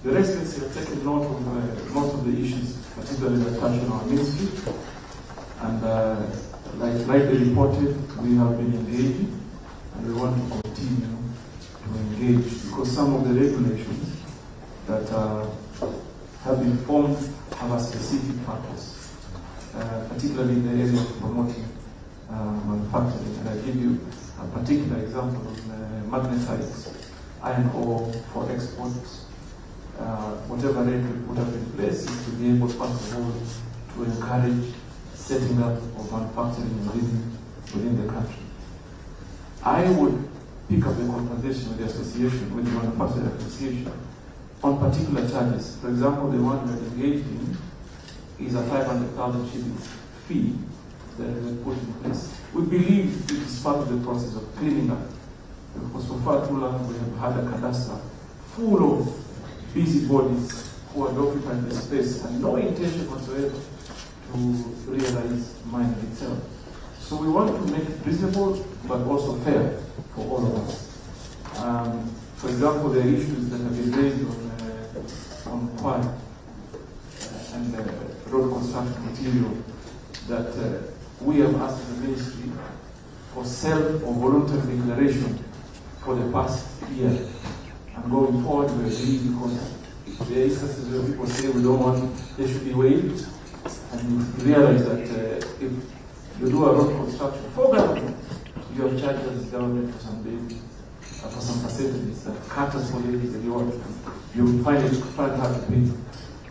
Your Excellency have taken note of most of the issues, particularly that touch on our ministry. And like they reported, we have been engaging, and we want to continue to engage, because some of the regulations that have been formed have a specific purpose, particularly in the area of promoting manufacturing. And I give you a particular example of magnetite iron ore for exports. Whatever rate we put up in place is to be able, first of all, to encourage setting up of manufacturing within the country. I would pick up a conversation with the association, with the manufacturing association, on particular charges. For example, the one we are engaged in is a 500,000 shillings fee that has been put in place. We believe it is part of the process of cleaning up, because for far too long we have had a cadastre full of busybodies who are occupying the space and no intention whatsoever to realize mining itself. So we want to make it reasonable but also fair for all of us. For example, there are issues that have been raised on quarry and road construction material that we have asked the ministry for self or voluntary declaration for the past year. And going forward, we agree, because there are instances where people say we don't want, they should be waived. And you realize that if you do a road construction for government, you have charged as government for some percentages that caters for the reward. You find it hard to pay.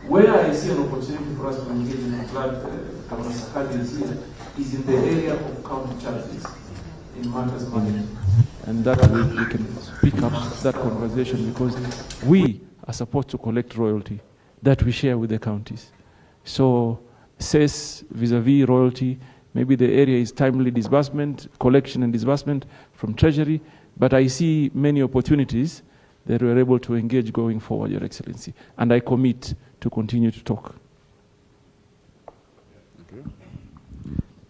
Where I see an opportunity for us to engage in a flood, Governor Sakadi is here, is in the area of county charges in matters management. And that we can pick up that conversation, because we are supposed to collect royalty that we share with the counties. So cess vis-a-vis royalty, maybe the area is timely disbursement, collection and disbursement from Treasury, but I see many opportunities that we're able to engage going forward, Your Excellency. And I commit to continue to talk.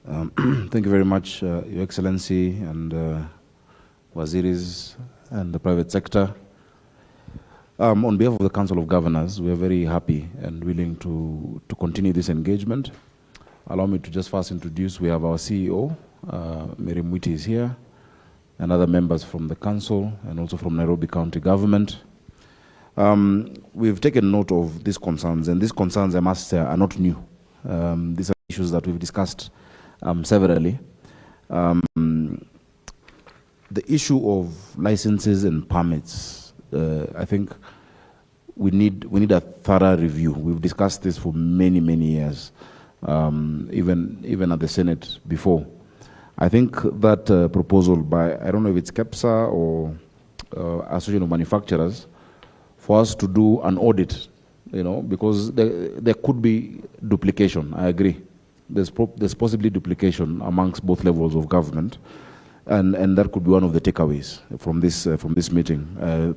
Thank you very much, Your Excellency, and Waziris and the private sector. On behalf of the Council of Governors, we are very happy and willing to continue this engagement. Allow me to just first introduce, we have our CEO, Mary Mwiti is here, and other members from the council, and also from Nairobi County government. We've taken note of these concerns, and these concerns, I must say, are not new. These are issues that we've discussed severally. The issue of licenses and permits, I think we need a thorough review. We've discussed this for many, many years, even at the Senate before. I think that proposal by, I don't know if it's KEPSA or Association of Manufacturers, for us to do an audit, because there could be duplication. I agree. There's possibly duplication amongst both levels of government, and that could be one of the takeaways from this meeting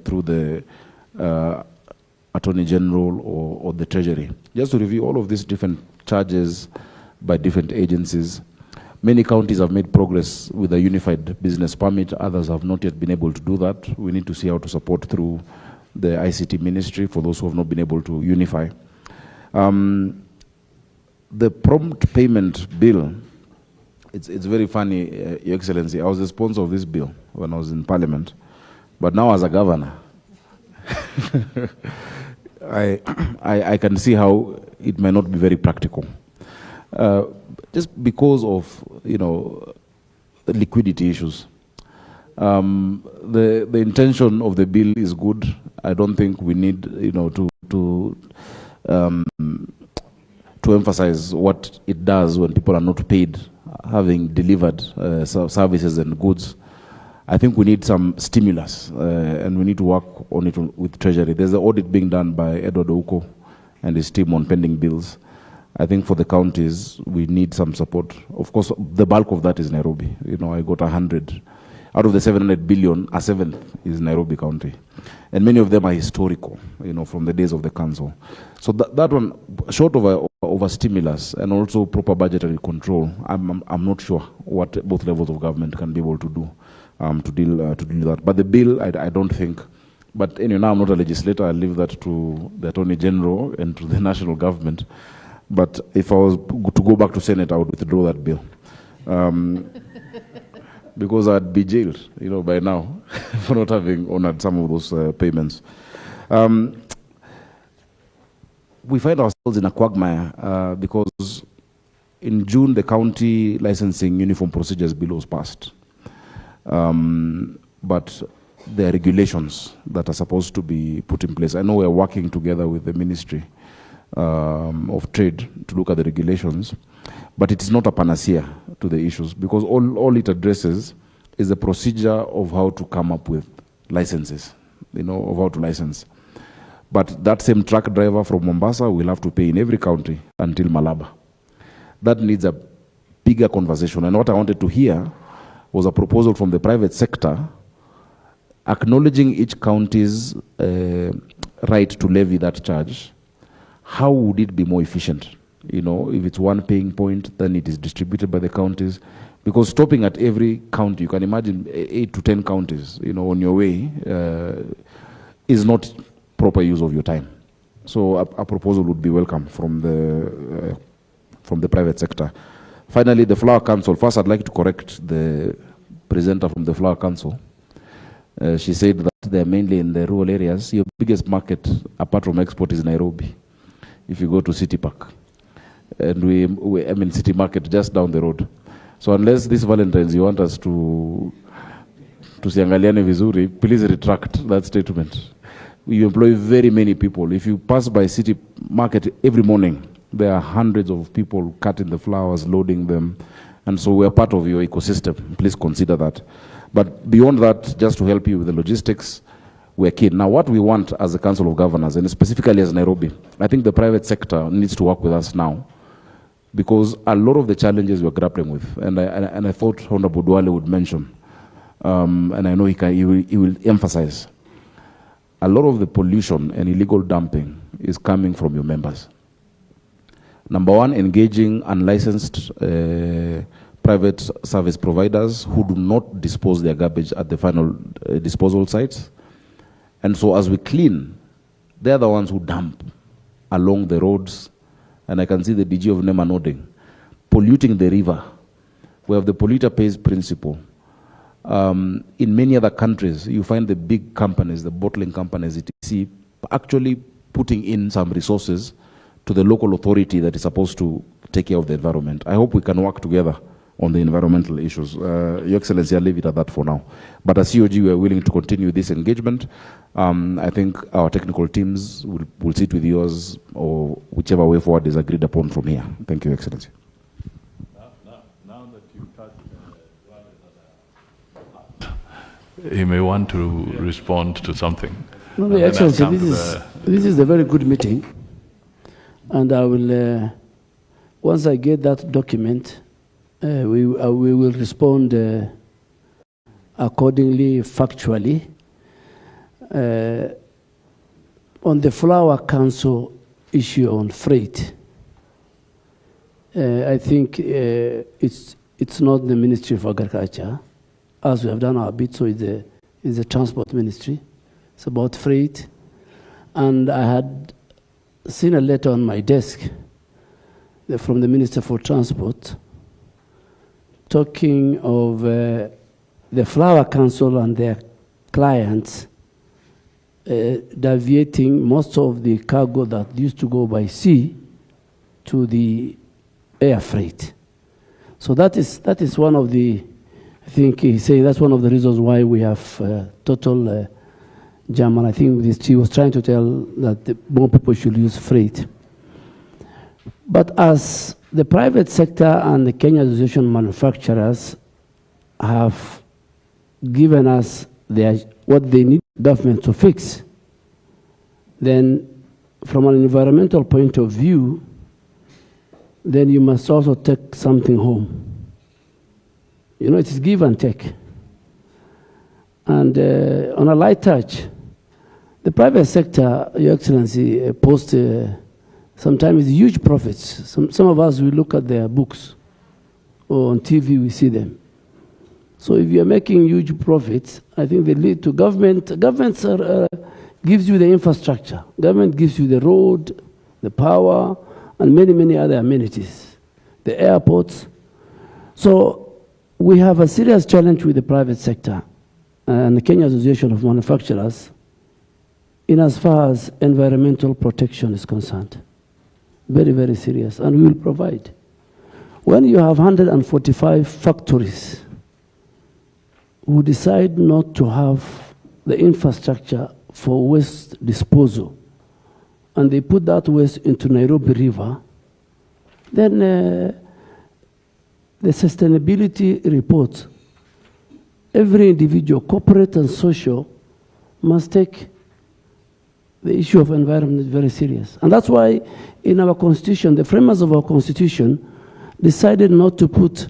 through the Attorney General or the Treasury, just to review all of these different charges by different agencies. Many counties have made progress with a unified business permit. Others have not yet been able to do that. We need to see how to support through the ICT ministry for those who have not been able to unify. The prompt payment bill, it's very funny, Your Excellency. I was the sponsor of this bill when I was in Parliament, but now as a governor, I can see how it may not be very practical. Just because of, liquidity issues. The intention of the bill is good. I don't think we need, to emphasize what it does when people are not paid, having delivered services and goods. I think we need some stimulus, and we need to work on it with Treasury. There's an audit being done by Edward Ouko and his team on pending bills. I think for the counties, we need some support. Of course, the bulk of that is Nairobi. I got 100. Out of the 700 billion, a seventh is Nairobi County. And many of them are historical, from the days of the council. So that one, short of a stimulus and also proper budgetary control, I'm not sure what both levels of government can be able to do to deal with that. But the bill, I don't think. But now I'm not a legislator. I'll leave that to the Attorney General and to the national government. But if I was to go back to Senate, I would withdraw that bill. Because I'd be jailed, by now, for not having honored some of those payments. We find ourselves in a quagmire because in June, the county licensing uniform procedures bill was passed. But there are regulations that are supposed to be put in place. I know we're working together with the Ministry of Trade to look at the regulations, but it is not a panacea to the issues, because all it addresses is the procedure of how to come up with licenses, of how to license. But that same truck driver from Mombasa will have to pay in every county until Malaba. That needs a bigger conversation. And what I wanted to hear was a proposal from the private sector acknowledging each county's right to levy that charge. How would it be more efficient? If it's one paying point, then it is distributed by the counties. Because stopping at every county, you can imagine 8 to 10 counties, on your way, is not proper use of your time. So a proposal would be welcome from the private sector. Finally, the Flower Council. First, I'd like to correct the presenter from the Flower Council. She said that they're mainly in the rural areas. Your biggest market, apart from export, is Nairobi. If you go to City Park. And I'm in City Market just down the road. So unless this Valentine's you want us to siangaliane vizuri, please retract that statement. We employ very many people. If you pass by City Market every morning, there are hundreds of people cutting the flowers, loading them. And so we're part of your ecosystem. Please consider that. But beyond that, just to help you with the logistics, we're keen. Now, what we want as a Council of Governors, and specifically as Nairobi, I think the private sector needs to work with us now, because a lot of the challenges we're grappling with, and I thought Honorable Duale would mention, and I know he will emphasize, a lot of the pollution and illegal dumping is coming from your members. Number one, engaging unlicensed private service providers who do not dispose their garbage at the final disposal sites. And so as we clean, they're the ones who dump along the roads, and I can see the DG of NEMA nodding, polluting the river. We have the polluter pays principle. In many other countries, you find the big companies, the bottling companies, etc., actually putting in some resources to the local authority that is supposed to take care of the environment. I hope we can work together on the environmental issues. Your Excellency, I'll leave it at that for now. But as COG, we are willing to continue this engagement. I think our technical teams will sit with yours, or whichever way forward is agreed upon from here. Thank you, Excellency. Now that you touched, he may want to respond to something. No, Your Excellency, this is a very good meeting, and I will, once I get that document, we will respond accordingly, factually. On the Flour Council issue on freight, I think it's not the Ministry of Agriculture, as we have done our bit, so it's the Transport Ministry. It's about freight. And I had seen a letter on my desk from the Minister for Transport talking of the Flour Council and their clients deviating most of the cargo that used to go by sea to the air freight. So that is one of the, I think he's saying that's one of the reasons why we have total jam. And I think he was trying to tell that more people should use freight. But as the private sector and the Kenya Association of Manufacturers have given us what they need government to fix, then from an environmental point of view, then you must also take something home. You know, it's give and take. And on a light touch, the private sector, Your Excellency, posts sometimes huge profits. Some of us, we look at their books, or on TV, we see them. So if you're making huge profits, I think they lead to government. Government gives you the infrastructure. Government gives you the road, the power, and many, many other amenities, the airports. So we have a serious challenge with the private sector and the Kenya Association of Manufacturers in as far as environmental protection is concerned. Very, very serious, and we will provide. When you have 145 factories who decide not to have the infrastructure for waste disposal, and they put that waste into Nairobi River, then the sustainability report, every individual, corporate and social, must take the issue of environment very serious. And that's why in our constitution, the framers of our constitution decided not to put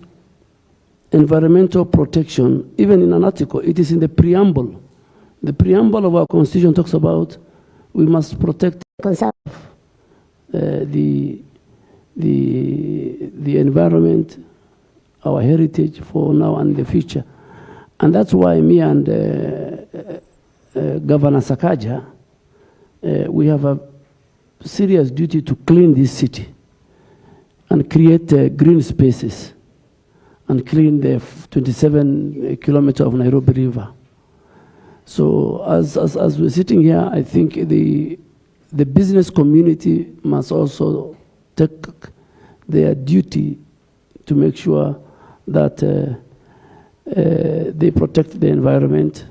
environmental protection even in an article. It is in the preamble. The preamble of our constitution talks about we must protect the environment, our heritage for now and the future. And that's why me and Governor Sakaja, we have a serious duty to clean this city and create green spaces and clean the 27 kilometers of Nairobi River. So as we're sitting here, I think the business community must also take their duty to make sure that they protect the environment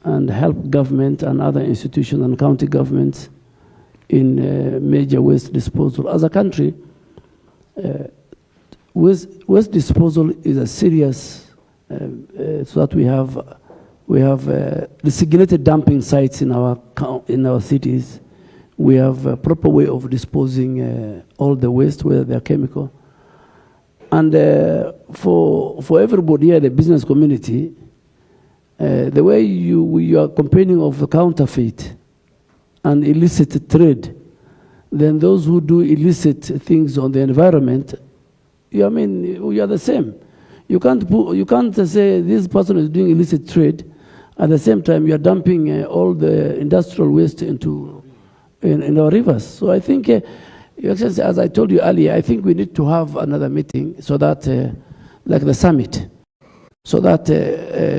and help government and other institutions and county governments in major waste disposal. As a country, waste disposal is a serious, so that we have designated dumping sites in our cities. We have a proper way of disposing all the waste, whether they're chemical. And for everybody here, the business community, the way you are complaining of the counterfeit and illicit trade, then those who do illicit things on the environment, we are the same. You can't say this person is doing illicit trade, at the same time you are dumping all the industrial waste into in our rivers. So I think, as I told you earlier, I think we need to have another meeting so that like the summit, so that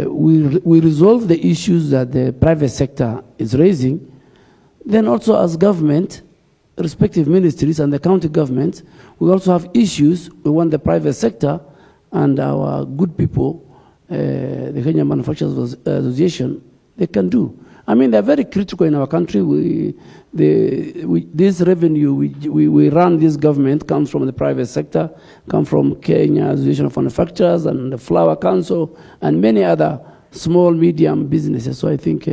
we resolve the issues that the private sector is raising. Then also as government, respective ministries and the county government, we also have issues we want the private sector and our good people, the Kenya Manufacturers Association, they can do. I mean, they're very critical in our country. This revenue we run, this government comes from the private sector, come from Kenya Association of Manufacturers and the Flower Council and many other small, medium businesses. So I think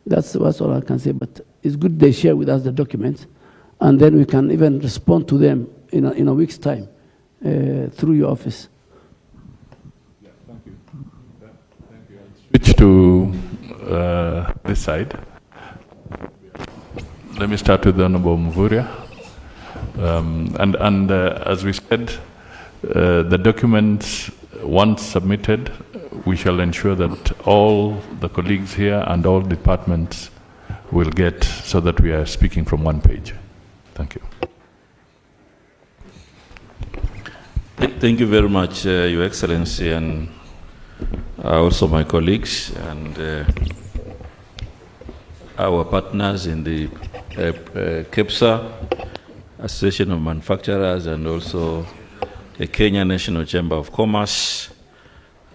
that's all I can say. But it's good they share with us the documents, and then we can even respond to them in a week's time through your office. Yeah, thank you. Thank you. Switch to this side. Let me start with the Honorable Muvuria. As we said, the documents, once submitted, we shall ensure that all the colleagues here and all departments will get, so that we are speaking from one page. Thank you. Thank you very much, Your Excellency, and also my colleagues and our partners in the KEPSA, Association of Manufacturers, and also the Kenya National Chamber of Commerce.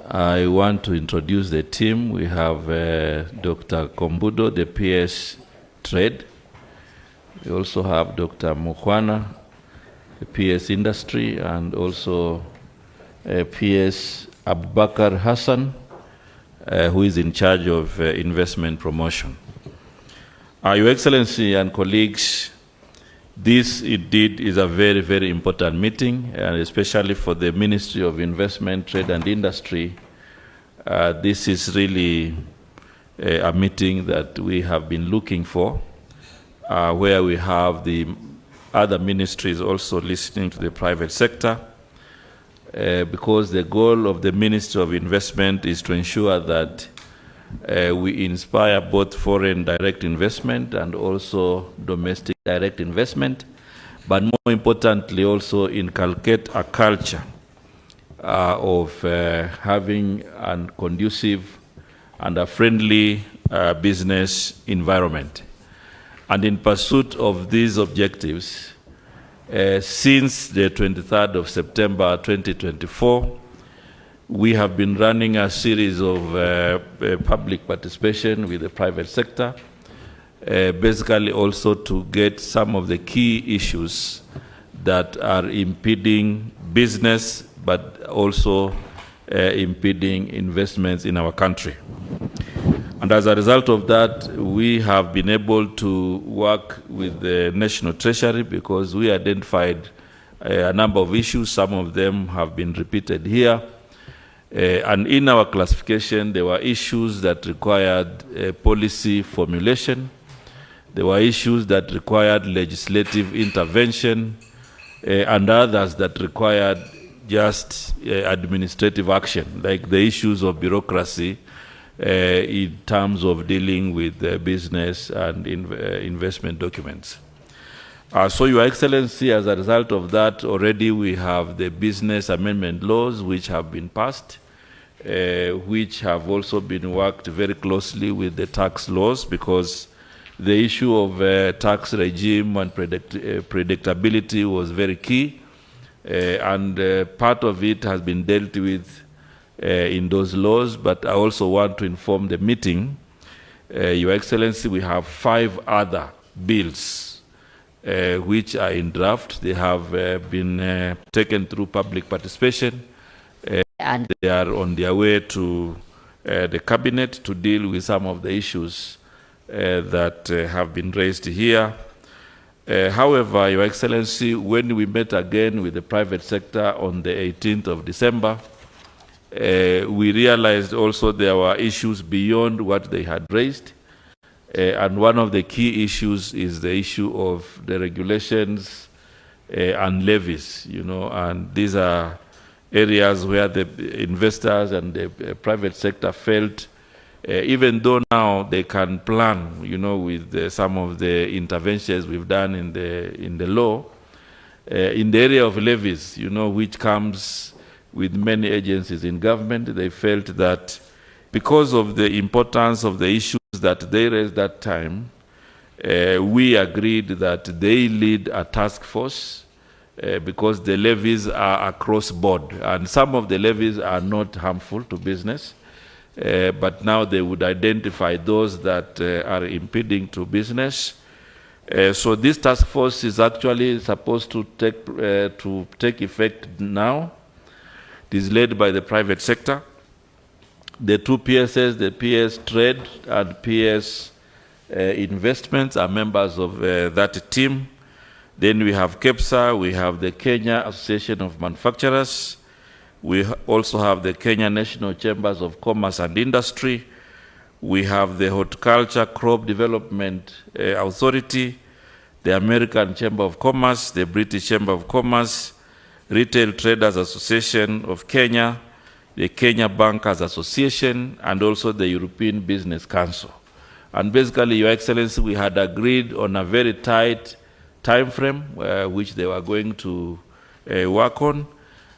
I want to introduce the team. We have Dr. Kombudo, the PS Trade. We also have Dr. Mukwana, the PS Industry, and also PS Abubakar Hassan, who is in charge of investment promotion. Your Excellency and colleagues, this indeed is a very, very important meeting, and especially for the Ministry of Investment, Trade and Industry. This is really a meeting that we have been looking for, where we have the other ministries also listening to the private sector, because the goal of the Ministry of Investment is to ensure that we inspire both foreign direct investment and also domestic direct investment, but more importantly also inculcate a culture of having a conducive and a friendly business environment. And in pursuit of these objectives, since the 23rd of September 2024, we have been running a series of public participation with the private sector, basically also to get some of the key issues that are impeding business, but also impeding investments in our country. And as a result of that, we have been able to work with the National Treasury, because we identified a number of issues. Some of them have been repeated here. And in our classification, there were issues that required policy formulation. There were issues that required legislative intervention, and others that required just administrative action, like the issues of bureaucracy in terms of dealing with business and investment documents. So, Your Excellency, as a result of that, already we have the business amendment laws which have been passed, which have also been worked very closely with the tax laws, because the issue of tax regime and predictability was very key, and part of it has been dealt with in those laws. But I also want to inform the meeting, Your Excellency, we have 5 other bills which are in draft. They have been taken through public participation, and they are on their way to the cabinet to deal with some of the issues that have been raised here. However, Your Excellency, when we met again with the private sector on the 18th of December, we realized also there were issues beyond what they had raised. And one of the key issues is the issue of the regulations and levies, and these are areas where the investors and the private sector felt, even though now they can plan, with some of the interventions we've done in the law, in the area of levies, which comes with many agencies in government. They felt that because of the importance of the issues that they raised that time, we agreed that they lead a task force because the levies are across board, and some of the levies are not harmful to business, but now they would identify those that are impeding to business. So this task force is actually supposed to take effect now. It is led by the private sector. The two PSS, the PS Trade and PS Investments, are members of that team. Then we have KEPSA, we have the Kenya Association of Manufacturers, we also have the Kenya National Chambers of Commerce and Industry, we have the Horticulture Crop Development Authority, the American Chamber of Commerce, the British Chamber of Commerce, Retail Traders Association of Kenya, the Kenya Bankers Association, and also the European Business Council. And basically, Your Excellency, we had agreed on a very tight time frame which they were going to work on,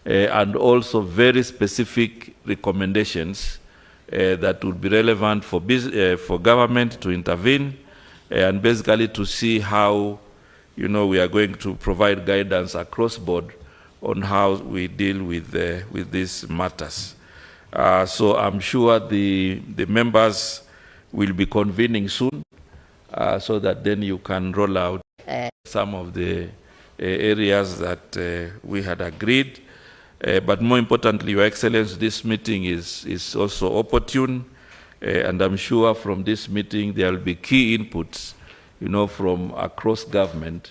and also very specific recommendations that would be relevant for government to intervene, and basically to see how, we are going to provide guidance across board on how we deal with these matters. So I'm sure the members will be convening soon, so that then you can roll out some of the areas that we had agreed. But more importantly, Your Excellency, this meeting is also opportune, and I'm sure from this meeting there will be key inputs, from across government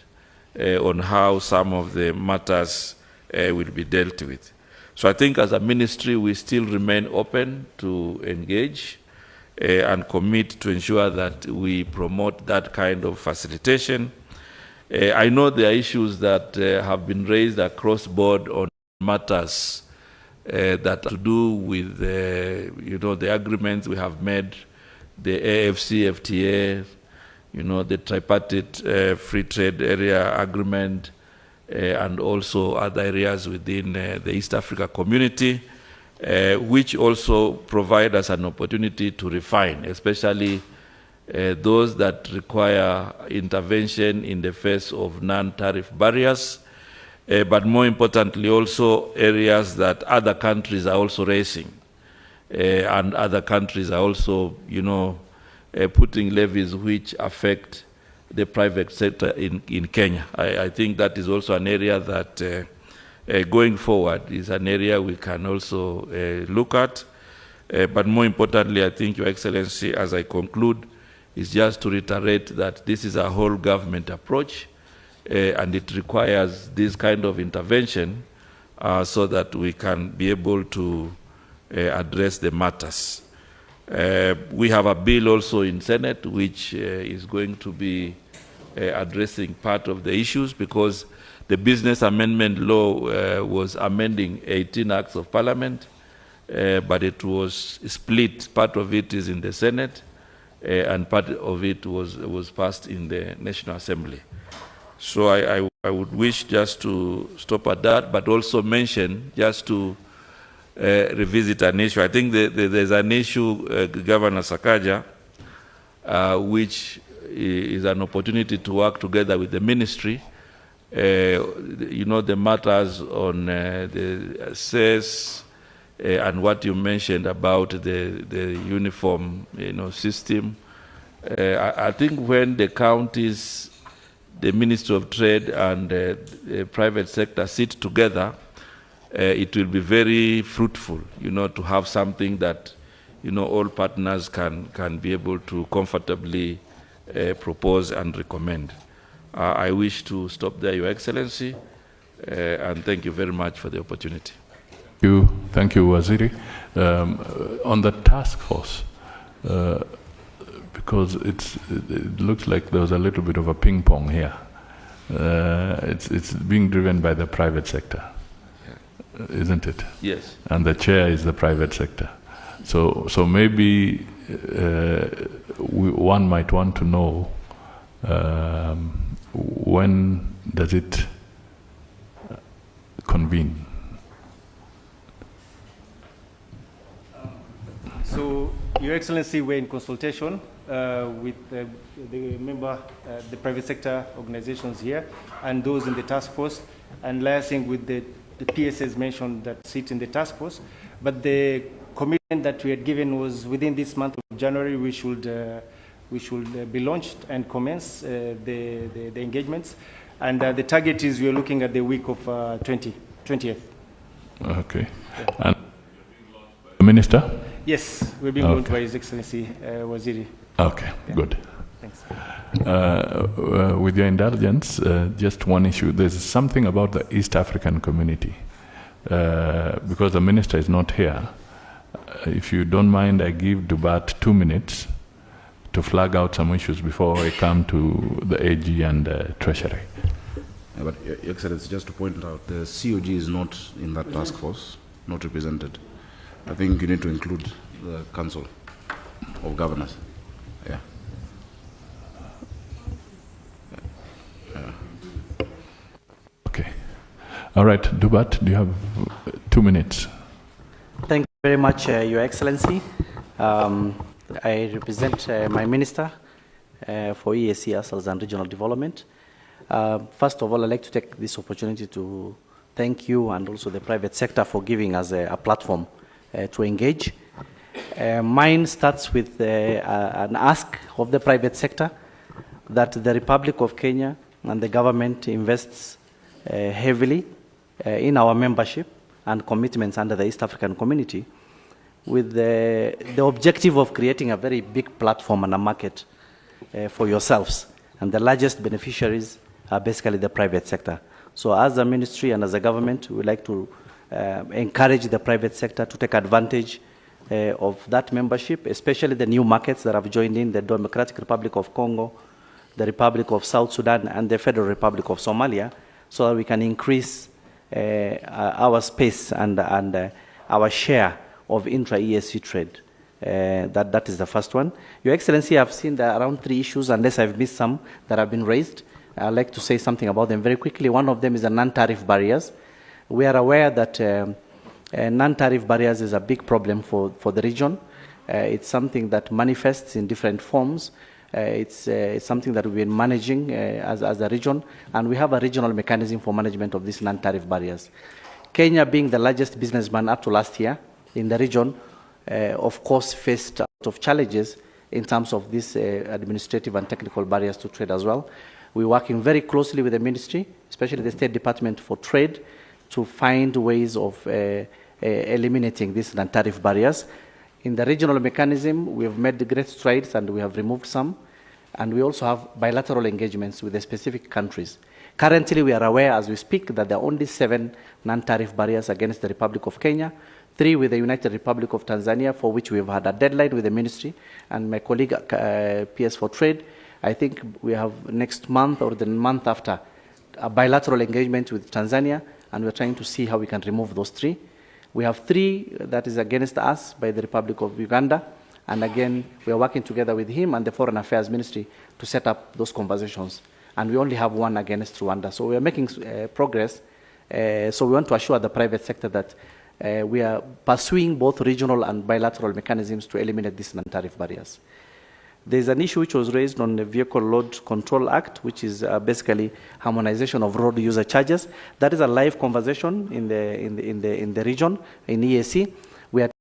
on how some of the matters will be dealt with. So I think as a ministry, we still remain open to engage and commit to ensure that we promote that kind of facilitation. I know there are issues that have been raised across board on matters that to do with the agreements we have made, the AFC, FTA, the tripartite free trade area agreement, and also other areas within the East Africa community, which also provide us an opportunity to refine, especially those that require intervention in the face of non-tariff barriers, but more importantly also areas that other countries are also raising, and other countries are also, putting levies which affect the private sector in Kenya. I think that is also an area that going forward is an area we can also look at. But more importantly, I think, Your Excellency, as I conclude, is just to reiterate that this is a whole government approach, and it requires this kind of intervention so that we can be able to address the matters. We have a bill also in Senate which is going to be addressing part of the issues, because the Business Amendment Law was amending 18 acts of Parliament, but it was split. Part of it is in the Senate, and part of it was passed in the National Assembly. So I would wish just to stop at that, but also mention, just to revisit an issue. I think there's an issue, Governor Sakaja, which is an opportunity to work together with the ministry. The matters on the cess and what you mentioned about the uniform system. I think when the counties, the Ministry of Trade and the private sector sit together, it will be very fruitful, to have something that, all partners can be able to comfortably propose and recommend. I wish to stop there, Your Excellency, and thank you very much for the opportunity. Thank you, Waziri. On the task force, because it looks like there was a little bit of a ping pong here. It's being driven by the private sector, isn't it? Yes. And the chair is the private sector. So maybe one might want to know when does it convene? Your Excellency, we're in consultation with the the private sector organizations here and those in the task force, and liaising with the PSs mentioned that sit in the task force. But the commitment that we had given was within this month of January, we should be launched and commence the engagements. And the target is we're looking at the week of 20th. Okay. Yeah. And the Minister? Yes, we're being launched by His Excellency Waziri. Okay, yeah. Good. Thanks. With your indulgence, just one issue. There's something about the East African community. Because the Minister is not here, if you don't mind, I give Dubat 2 minutes to flag out some issues before I come to the AG and Treasury. Yeah, but Your Excellency, just to point out, the COG is not in that task force, not represented. I think you need to include the Council of Governors. Yeah. Okay. All right, Dubat, do you have 2 minutes? Thank you very much, Your Excellency. I represent my Minister for EAC, ASALs and Regional Development. First of all, I'd like to take this opportunity to thank you and also the private sector for giving us a platform to engage. Mine starts with an ask of the private sector that the Republic of Kenya and the government invests heavily in our membership and commitments under the East African community, with the objective of creating a very big platform and a market for yourselves. And the largest beneficiaries are basically the private sector. So as a ministry and as a government, we would like to encourage the private sector to take advantage of that membership, especially the new markets that have joined in, the Democratic Republic of Congo, the Republic of South Sudan, and the Federal Republic of Somalia, so that we can increase our space and our share of intra-EAC trade. That is the first one. Your Excellency, I've seen there are around 3 issues, unless I've missed some, that have been raised. I'd like to say something about them very quickly. One of them is the non-tariff barriers. We are aware that non-tariff barriers is a big problem for the region. It's something that manifests in different forms. It's something that we've been managing as a region, and we have a regional mechanism for management of these non-tariff barriers. Kenya, being the largest businessman up to last year in the region, of course faced a lot of challenges in terms of these administrative and technical barriers to trade as well. We're working very closely with the ministry, especially the State Department for Trade, to find ways of eliminating these non-tariff barriers. In the regional mechanism, we have made great strides and we have removed some. And we also have bilateral engagements with the specific countries. Currently, we are aware as we speak that there are only 7 non-tariff barriers against the Republic of Kenya, 3 with the United Republic of Tanzania, for which we have had a deadline with the ministry, and my colleague PS for Trade. I think we have next month or the month after a bilateral engagement with Tanzania, and we're trying to see how we can remove those 3. We have 3 that is against us by the Republic of Uganda, and again, we are working together with him and the Foreign Affairs Ministry to set up those conversations. And we only have 1 against Rwanda. So we are making progress. So we want to assure the private sector that we are pursuing both regional and bilateral mechanisms to eliminate these non-tariff barriers. There's an issue which was raised on the Vehicle Load Control Act, which is basically harmonization of road user charges. That is a live conversation in the region, in EAC. We are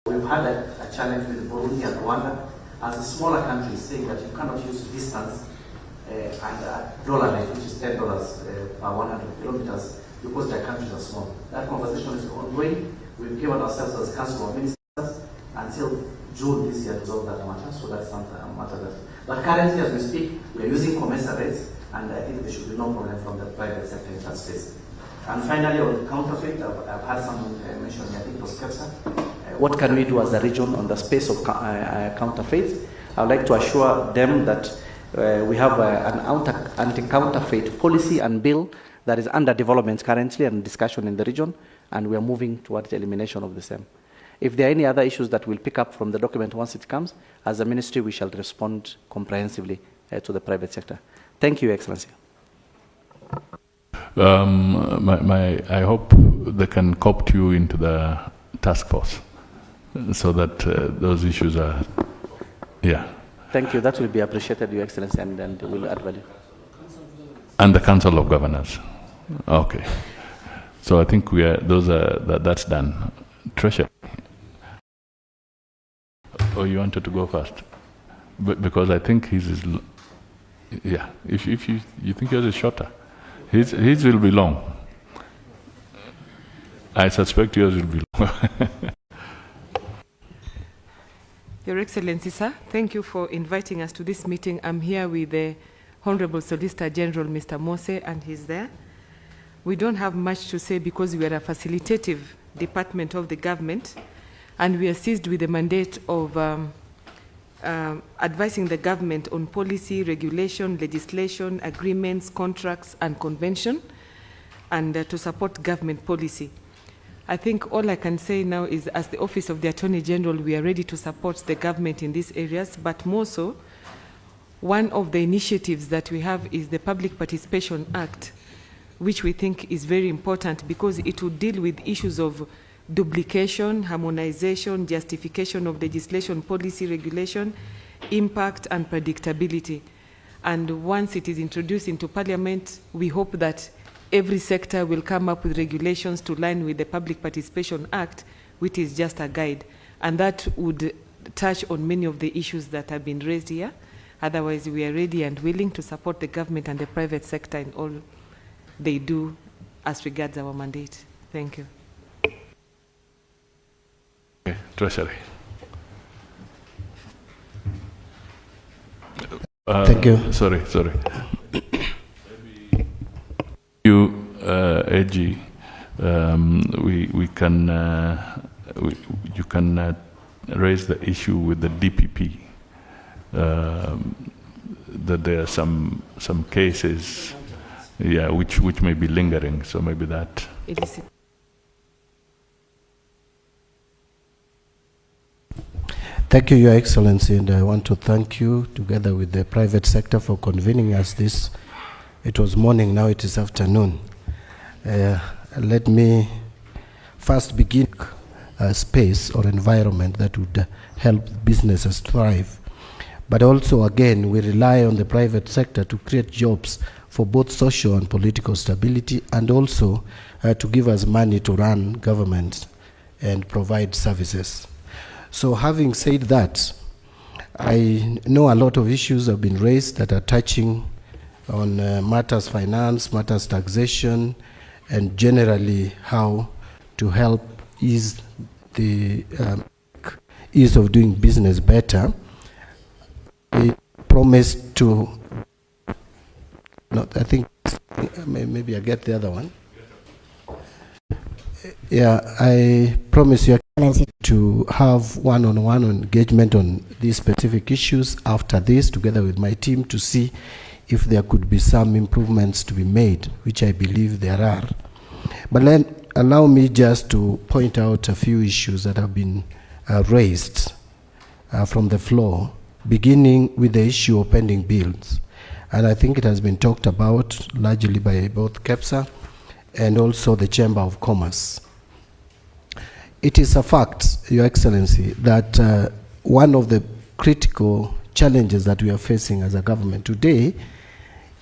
We've had a challenge with Burundi and Rwanda as a smaller country, saying that you cannot use distance and dollar rate, which is $10 per 100 kilometers, because their countries are small. That conversation is ongoing. We've given ourselves as Council of Ministers until June this year to resolve that matter, so that's not a matter that. But currently, as we speak, we are using commensurates, and I think there should be no problem from the private sector in that space. And finally, on counterfeit, I've had someone mention, I think it was Kepsa. What can we do as a region on the space of counterfeit? I would like to assure them that we have an anti-counterfeit policy and bill that is under development currently and discussion in the region, and we are moving towards the elimination of the same. If there are any other issues that we'll pick up from the document once it comes, as a ministry, we shall respond comprehensively to the private sector. Thank you, Your Excellency. I hope they can opt you into the task force so that those issues are, yeah. Thank you. That will be appreciated, Your Excellency, and will add value. And the Council of Governors. Okay. So I think that's done. Treasury. Oh, you wanted to go first? Because I think his is, yeah, if you think yours is shorter, his will be long. I suspect yours will be long. Your Excellency, sir, thank you for inviting us to this meeting. I'm here with the Honorable Solicitor General, Mr. Mose, and he's there. We don't have much to say because we are a facilitative department of the government, and we are seized with the mandate of advising the government on policy, regulation, legislation, agreements, contracts, and convention, and to support government policy. I think all I can say now is, as the Office of the Attorney General, we are ready to support the government in these areas, but more so, one of the initiatives that we have is the Public Participation Act, which we think is very important because it will deal with issues of duplication, harmonization, justification of legislation, policy, regulation, impact, and predictability. And once it is introduced into Parliament, we hope that every sector will come up with regulations to line with the Public Participation Act, which is just a guide. And that would touch on many of the issues that have been raised here. Otherwise, we are ready and willing to support the government and the private sector in all they do as regards our mandate. Thank you. Okay, Treasury. Thank you. Sorry. You, AG, we can you can raise the issue with the DPP that there are some cases, yeah, which may be lingering. So maybe that. Thank you, Your Excellency, and I want to thank you, together with the private sector, for convening us this. It was morning, now it is afternoon. Let me first begin a space or environment that would help businesses thrive. But also, again, we rely on the private sector to create jobs for both social and political stability, and also to give us money to run government and provide services. So having said that, I know a lot of issues have been raised that are touching on matters finance, matters taxation, and generally how to help ease the ease of doing business better. I promised to, I think maybe I get the other one. Yeah, I promise you to have one-on-one engagement on these specific issues after this, together with my team, to see if there could be some improvements to be made, which I believe there are. But allow me just to point out a few issues that have been raised from the floor, beginning with the issue of pending bills. And I think it has been talked about largely by both KEPSA and also the Chamber of Commerce. It is a fact, Your Excellency, that one of the critical challenges that we are facing as a government today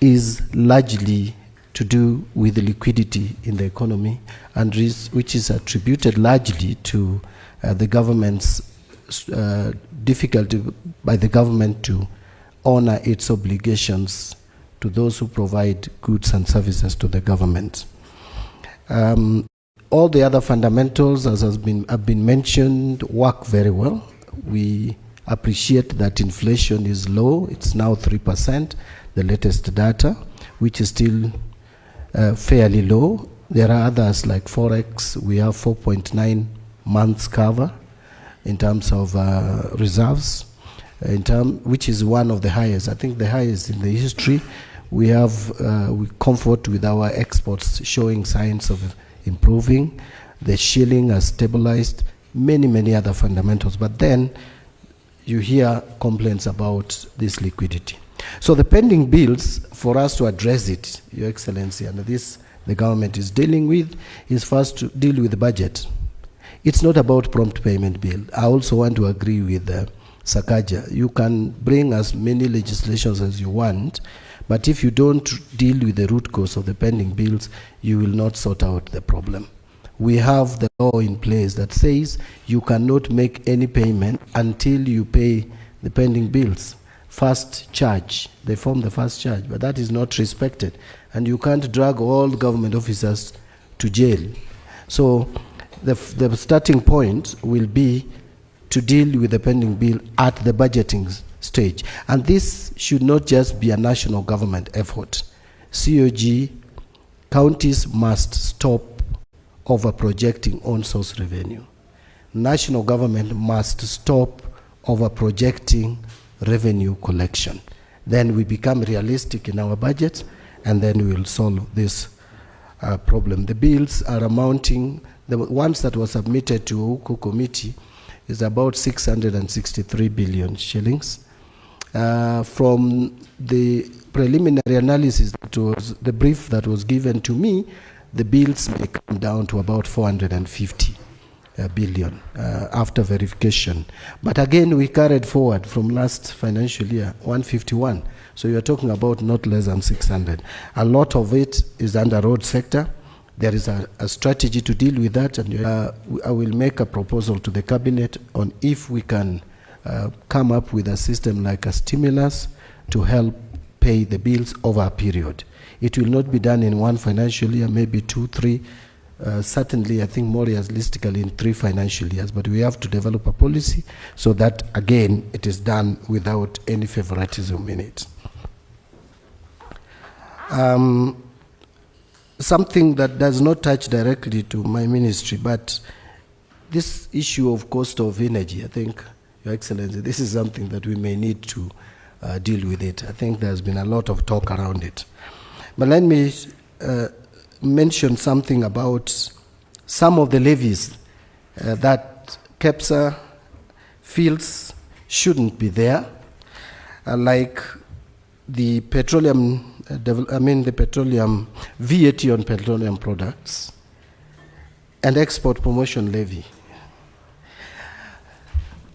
is largely to do with the liquidity in the economy, and which is attributed largely to the government's difficulty by the government to honor its obligations to those who provide goods and services to the government. All the other fundamentals, as have been mentioned, work very well. We appreciate that inflation is low. It's now 3%, the latest data, which is still fairly low. There are others like Forex. We have 4.9 months cover in terms of reserves, which is one of the highest. I think the highest in the history. We have comfort with our exports showing signs of improving. The shilling has stabilized, many other fundamentals. But then you hear complaints about this liquidity. So the pending bills, for us to address it, Your Excellency, under this the government is dealing with is first to deal with the budget. It's not about prompt payment bill. I also want to agree with Sakaja. You can bring as many legislations as you want, but if you don't deal with the root cause of the pending bills, you will not sort out the problem. We have the law in place that says you cannot make any payment until you pay the pending bills. First charge, they form the first charge, but that is not respected. And you can't drag all government officers to jail. So the starting point will be to deal with the pending bill at the budgeting stage. And this should not just be a national government effort. COG, counties must stop over-projecting on-source revenue. National government must stop over-projecting revenue collection. Then we become realistic in our budget, and then we will solve this problem. The bills are amounting, the ones that were submitted to Uku committee is about 663 billion shillings. From the preliminary analysis, that was the brief that was given to me, the bills may come down to about 450 billion after verification. But again, we carried forward from last financial year 151. So you're talking about not less than 600. A lot of it is under road sector. There is a strategy to deal with that, and I will make a proposal to the cabinet on if we can come up with a system like a stimulus to help pay the bills over a period. It will not be done in one financial year, maybe 2, 3, certainly I think more realistically in 3 financial years, but we have to develop a policy so that again it is done without any favoritism in it. Something that does not touch directly to my ministry, but this issue of cost of energy, I think, Your Excellency, this is something that we may need to deal with it. I think there's been a lot of talk around it. But let me mention something about some of the levies that KEPSA feels shouldn't be there, like the petroleum, the petroleum VAT on petroleum products and export promotion levy.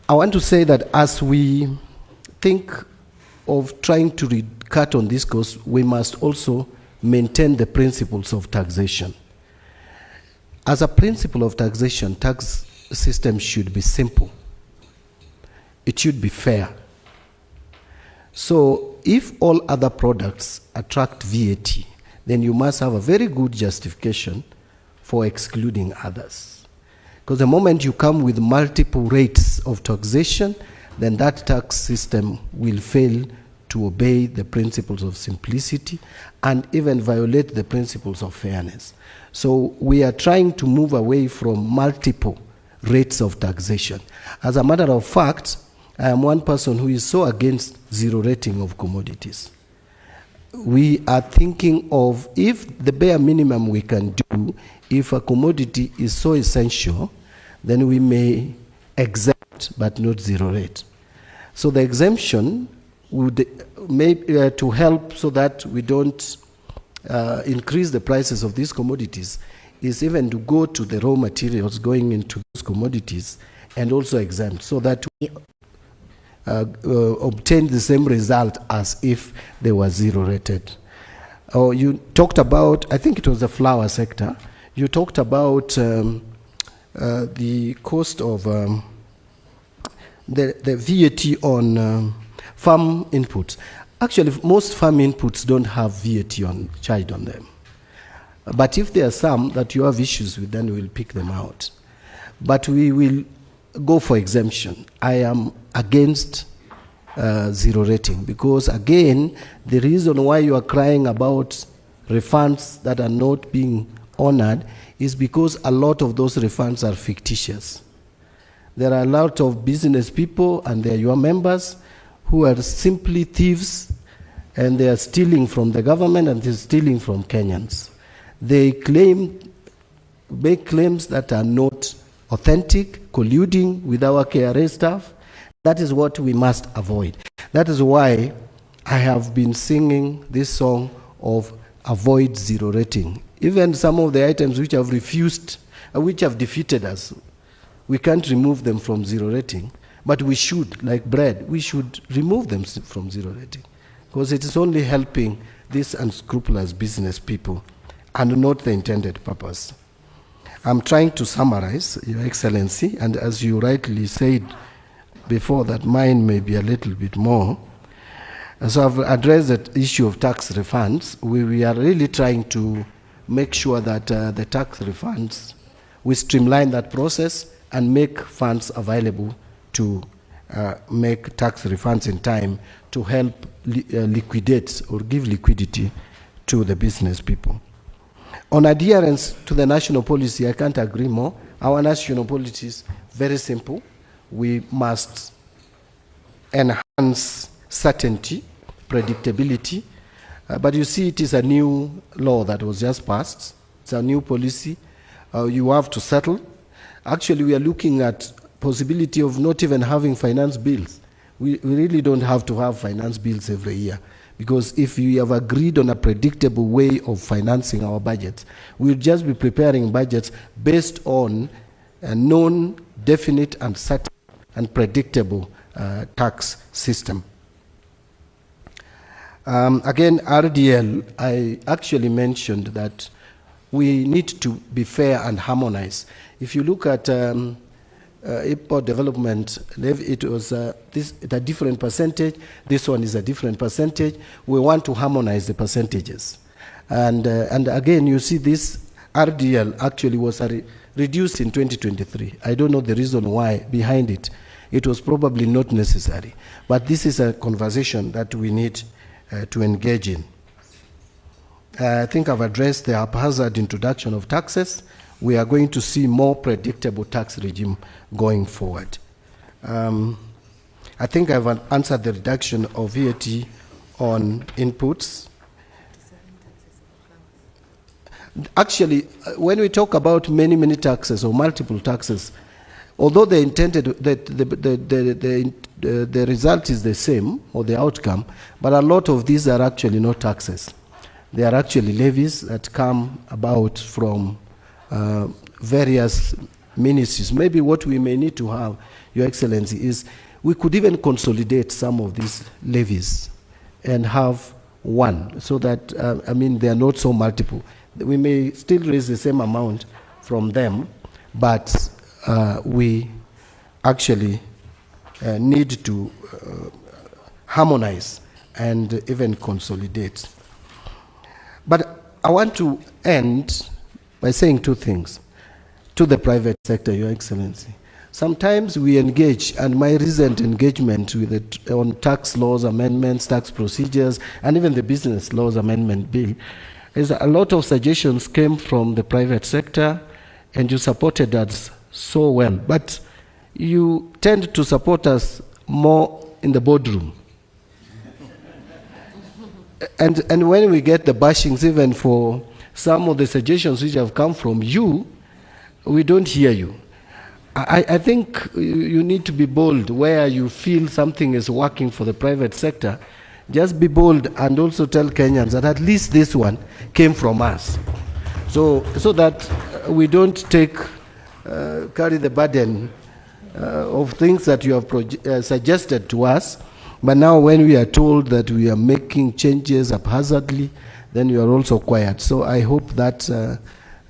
I want to say that as we think of trying to cut on this cost, we must also maintain the principles of taxation. As a principle of taxation, tax system should be simple. It should be fair. So if all other products attract VAT, then you must have a very good justification for excluding others. Because the moment you come with multiple rates of taxation, then that tax system will fail to obey the principles of simplicity and even violate the principles of fairness. So we are trying to move away from multiple rates of taxation. As a matter of fact, I am one person who is so against zero rating of commodities. We are thinking of if the bare minimum we can do, if a commodity is so essential, then we may exempt but not zero rate. So the exemption would to help so that we don't increase the prices of these commodities is even to go to the raw materials going into those commodities and also exempt so that we obtain the same result as if they were zero rated. Oh, you talked about, I think it was the flour sector, you talked about the cost of the VAT on farm inputs. Actually, most farm inputs don't have VAT charged on them. But if there are some that you have issues with, then we'll pick them out. But we will go for exemption. I am against zero rating because, again, the reason why you are crying about refunds that are not being honored is because a lot of those refunds are fictitious. There are a lot of business people, and they are your members, who are simply thieves, and they are stealing from the government and they're stealing from Kenyans. They make claims that are not authentic, colluding with our KRA staff. That is what we must avoid. That is why I have been singing this song of avoid zero rating. Even some of the items which have refused, which have defeated us, we can't remove them from zero rating, but we should, like bread, we should remove them from zero rating, because it is only helping these unscrupulous business people and not the intended purpose. I'm trying to summarize, Your Excellency, and as you rightly said before, that mine may be a little bit more. So I've addressed the issue of tax refunds. We are really trying to make sure that the tax refunds, we streamline that process and make funds available to make tax refunds in time to help liquidate or give liquidity to the business people. On adherence to the national policy, I can't agree more. Our national policy is very simple. We must enhance certainty, predictability, but you see it is a new law that was just passed. It's a new policy. You have to settle. Actually, we are looking at possibility of not even having finance bills. We really don't have to have finance bills every year, because if we have agreed on a predictable way of financing our budgets, we'll just be preparing budgets based on a known, definite, and certain and predictable tax system. Again, RDL, I actually mentioned that we need to be fair and harmonize. If you look at import development, it was a different percentage. This one is a different percentage. We want to harmonize the percentages. And again, you see this RDL actually was reduced in 2023. I don't know the reason why behind it. It was probably not necessary. But this is a conversation that we need to engage in. I think I've addressed the haphazard introduction of taxes. We are going to see more predictable tax regime going forward. I think I've answered the reduction of VAT on inputs. Actually, when we talk about many taxes or multiple taxes, although they intended that the result is the same, or the outcome, but a lot of these are actually not taxes. They are actually levies that come about from various ministries. Maybe what we may need to have, Your Excellency, is we could even consolidate some of these levies and have one, so that, I mean, they are not so multiple. We may still raise the same amount from them, but we actually need to harmonize and even consolidate. But I want to end by saying two things to the private sector, Your Excellency. Sometimes we engage, and my recent engagement with it on tax laws amendments, tax procedures, and even the business laws amendment bill, is a lot of suggestions came from the private sector, and you supported us so well. But you tend to support us more in the boardroom. And when we get the bashings, even for some of the suggestions which have come from you, we don't hear you. I think you need to be bold where you feel something is working for the private sector. Just be bold and also tell Kenyans that at least this one came from us. So that we don't carry the burden of things that you have suggested to us. But now when we are told that we are making changes haphazardly, then you are also quiet. So I hope that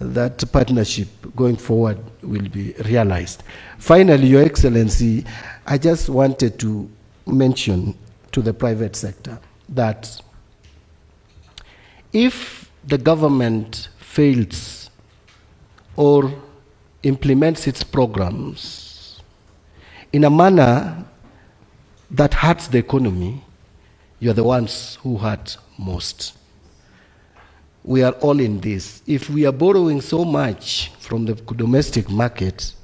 that partnership going forward will be realized. Finally, Your Excellency, I just wanted to mention to the private sector that if the government fails or implements its programs in a manner that hurts the economy, you're the ones who hurt most. We are all in this. If we are borrowing so much from the domestic market,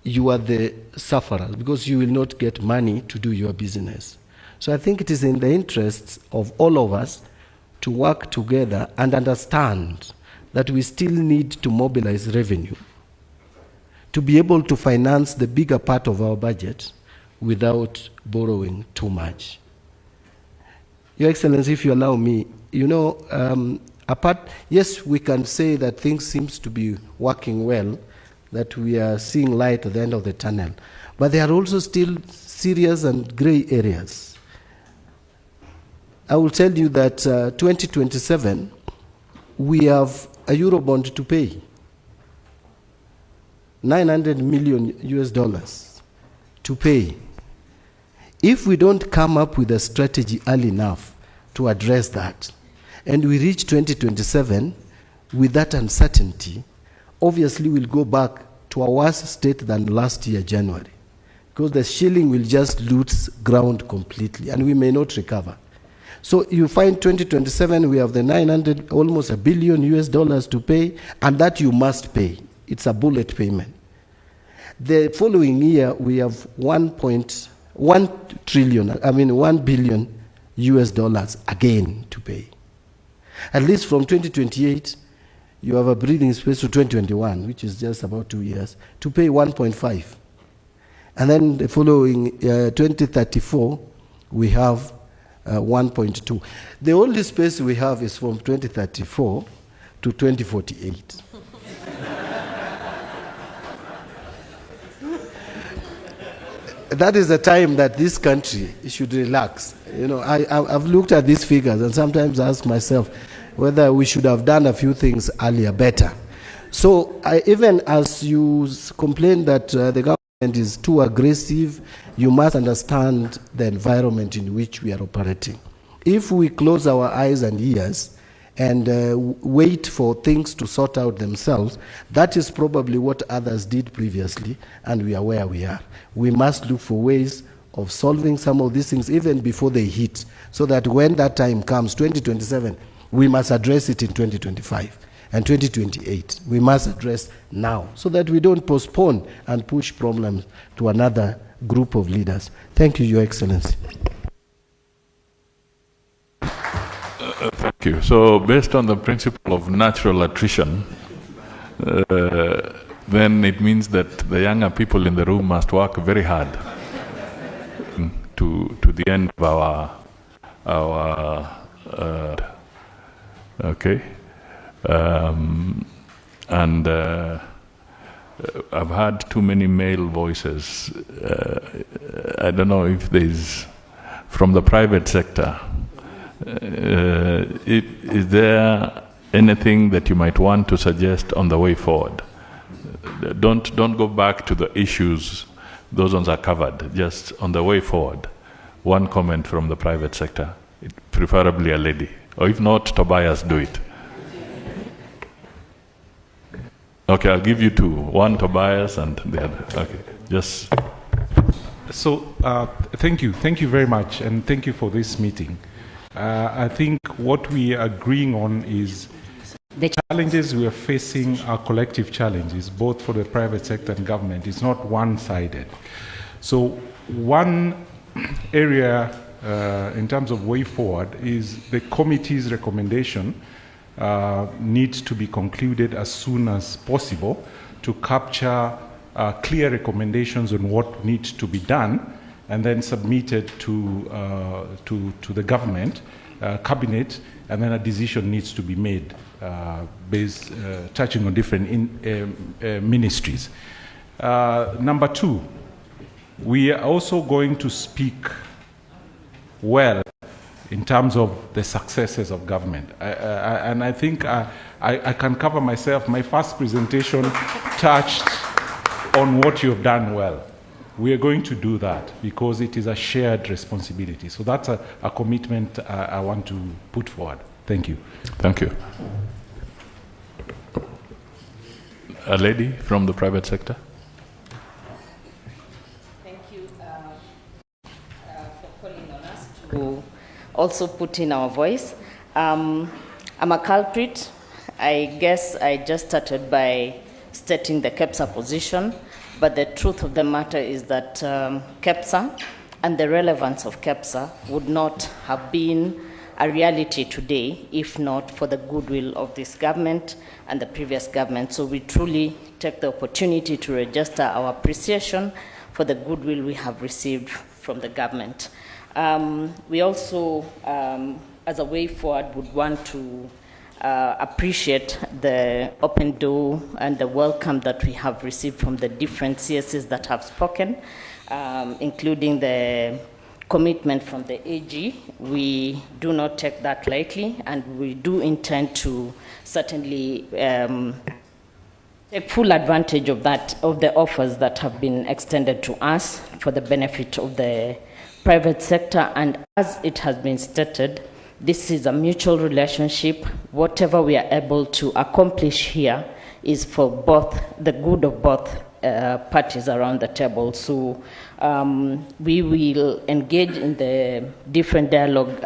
you are the sufferers because you will not get money to do your business. So I think it is in the interests of all of us to work together and understand that we still need to mobilize revenue to be able to finance the bigger part of our budget without borrowing too much. Your Excellency, if you allow me, you know, apart, yes, we can say that things seems to be working well, that we are seeing light at the end of the tunnel. But there are also still serious and gray areas. I will tell you that 2027, we have a Eurobond to pay. $900 million US to pay. If we don't come up with a strategy early enough to address that, and we reach 2027 with that uncertainty, obviously we'll go back to a worse state than last year, January, because the shilling will just lose ground completely, and we may not recover. So you find 2027, we have the 900, almost $1 billion US to pay, and that you must pay. It's a bullet payment. The following year, we have $1 billion US again to pay. At least from 2028, you have a breathing space to 2021, which is just about 2 years, to pay 1.5. And then the following 2034, we have 1.2. The only space we have is from 2034 to 2048. That is the time that this country should relax. You know, I've looked at these figures and sometimes ask myself whether we should have done a few things earlier better. So even as you complain that the government is too aggressive, you must understand the environment in which we are operating. If we close our eyes and ears and wait for things to sort out themselves, that is probably what others did previously, and we are where we are. We must look for ways of solving some of these things even before they hit, so that when that time comes, 2027, we must address it in 2025. And 2028, we must address now, so that we don't postpone and push problems to another group of leaders. Thank you, Your Excellency. Thank you. So based on the principle of natural attrition, then it means that the younger people in the room must work very hard to the end of our okay. And I've heard too many male voices. I don't know if there's, from the private sector, is there anything that you might want to suggest on the way forward? Don't go back to the issues, those ones are covered. Just on the way forward, one comment from the private sector, preferably a lady, or if not, Tobias, do it. Okay, I'll give you two. One Tobias and the other. Okay, just. So, thank you very much, and thank you for this meeting. I think what we are agreeing on is the challenges we are facing are collective challenges, both for the private sector and government. It's not one-sided. So one area in terms of way forward is the committee's recommendation needs to be concluded as soon as possible to capture clear recommendations on what needs to be done, and then submitted to the government, cabinet, and then a decision needs to be made based touching on different ministries. Number two, we are also going to speak well in terms of the successes of government. And I think I can cover myself. My first presentation touched on what you have done well. We are going to do that because it is a shared responsibility. So that's a commitment I want to put forward. Thank you. Thank you. A lady from the private sector. Thank you for calling on us to also put in our voice. I'm a culprit. I guess I just started by stating the KEPSA position, but the truth of the matter is that KEPSA and the relevance of KEPSA would not have been a reality today if not for the goodwill of this government and the previous government. So we truly take the opportunity to register our appreciation for the goodwill we have received from the government. We also, as a way forward, would want to appreciate the open door and the welcome that we have received from the different CSs that have spoken, including the commitment from the AG. We do not take that lightly, and we do intend to certainly take full advantage of that, of the offers that have been extended to us for the benefit of the private sector. And as it has been stated, this is a mutual relationship. Whatever we are able to accomplish here is for both the good of both parties around the table. So we will engage in the different dialogue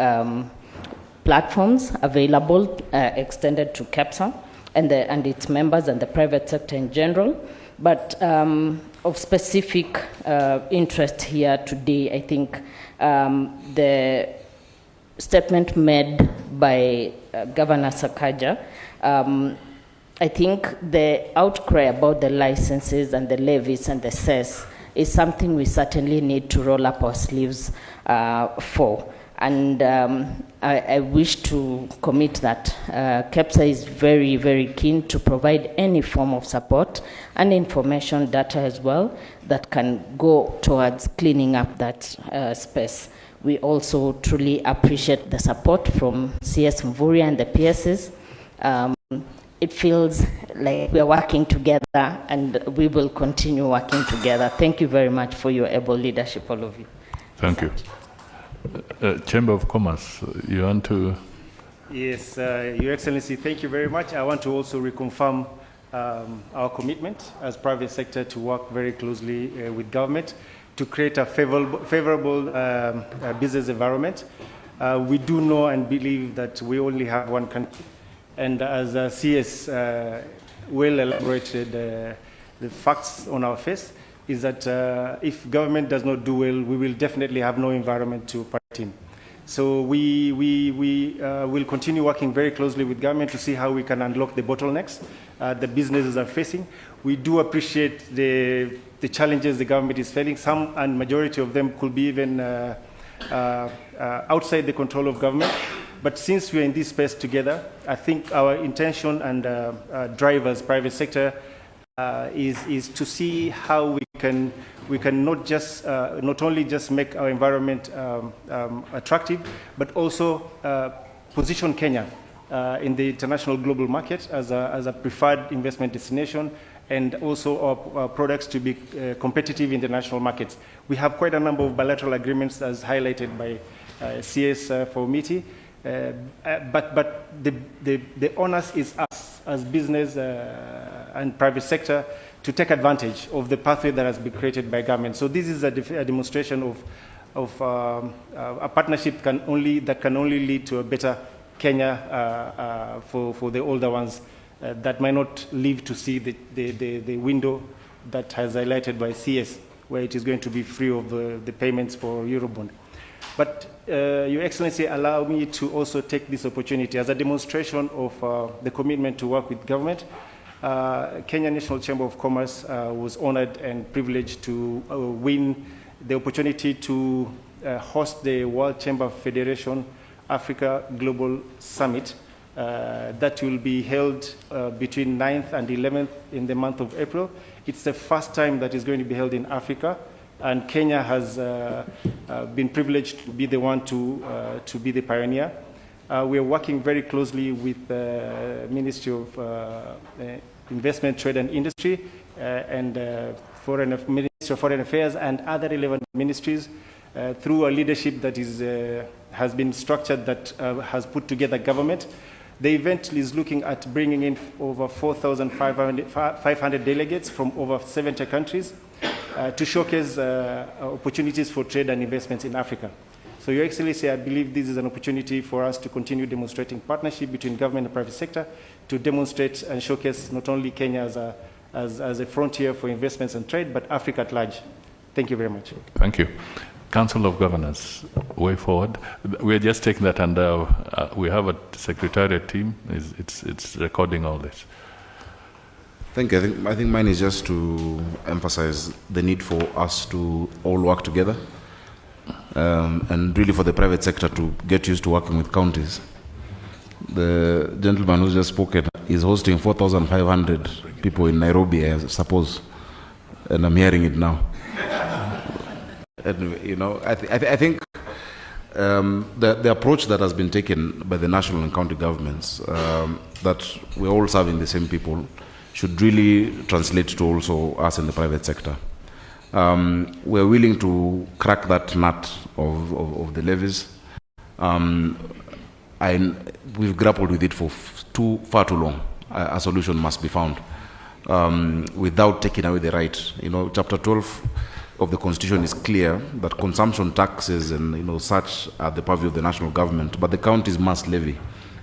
platforms available, extended to KEPSA and its members and the private sector in general. But of specific interest here today, I think the statement made by Governor Sakaja, I think the outcry about the licenses and the levies and the cess is something we certainly need to roll up our sleeves for. And I wish to commit that KEPSA is very, very keen to provide any form of support and information data as well that can go towards cleaning up that space. We also truly appreciate the support from CS Mvurya and the PSs. It feels like we are working together, and we will continue working together. Thank you very much for your able leadership, all of you. Thank you. Chamber of Commerce, you want to? Yes, Your Excellency, thank you very much. I want to also reconfirm our commitment as private sector to work very closely with government to create a favorable business environment. We do know and believe that we only have one country. And as CS well elaborated, the facts on our face is that if government does not do well, we will definitely have no environment to participate in. So we will continue working very closely with government to see how we can unlock the bottlenecks the businesses are facing. We do appreciate the challenges the government is facing. Some and majority of them could be even outside the control of government. But since we're in this space together, I think our intention and drive as private sector is to see how we can not only just make our environment attractive, but also position Kenya in the international global market as a preferred investment destination, and also our products to be competitive in international markets. We have quite a number of bilateral agreements, as highlighted by CS for MITI. But the onus is us as business and private sector to take advantage of the pathway that has been created by government. So this is a demonstration of a partnership that can only lead to a better Kenya for the older ones that might not live to see the window that has highlighted by CS, where it is going to be free of the payments for Eurobond. But Your Excellency, allow me to also take this opportunity as a demonstration of the commitment to work with government. Kenya National Chamber of Commerce was honored and privileged to win the opportunity to host the World Chamber Federation Africa Global Summit that will be held between 9th and 11th in the month of April. It's the first time that is going to be held in Africa, and Kenya has been privileged to be the one to be the pioneer. We are working very closely with the Ministry of Investment, Trade and Industry and Ministry of Foreign Affairs and other relevant ministries through a leadership that has been structured, that has put together government. The event is looking at bringing in over 4,500 delegates from over 70 countries to showcase opportunities for trade and investments in Africa. So, Your Excellency, I believe this is an opportunity for us to continue demonstrating partnership between government and private sector to demonstrate and showcase not only Kenya as a frontier for investments and trade, but Africa at large. Thank you very much. Thank you. Council of Governors, way forward. We're just taking that, and we have a secretariat team. It's recording all this. Thank you. I think mine is just to emphasize the need for us to all work together, and really for the private sector to get used to working with counties. the gentleman who just spoke is hosting 4,500 people in Nairobi, I suppose, and I'm hearing it now. And, you know, I think the approach that has been taken by the national and county governments, that we're all serving the same people, should really translate to also us in the private sector. We're willing to crack that nut of the levies. We've grappled with it for far too long. A solution must be found without taking away the right. You know, Chapter 12 of the Constitution is clear that consumption taxes and, you know, such are the purview of the national government, but the counties must levy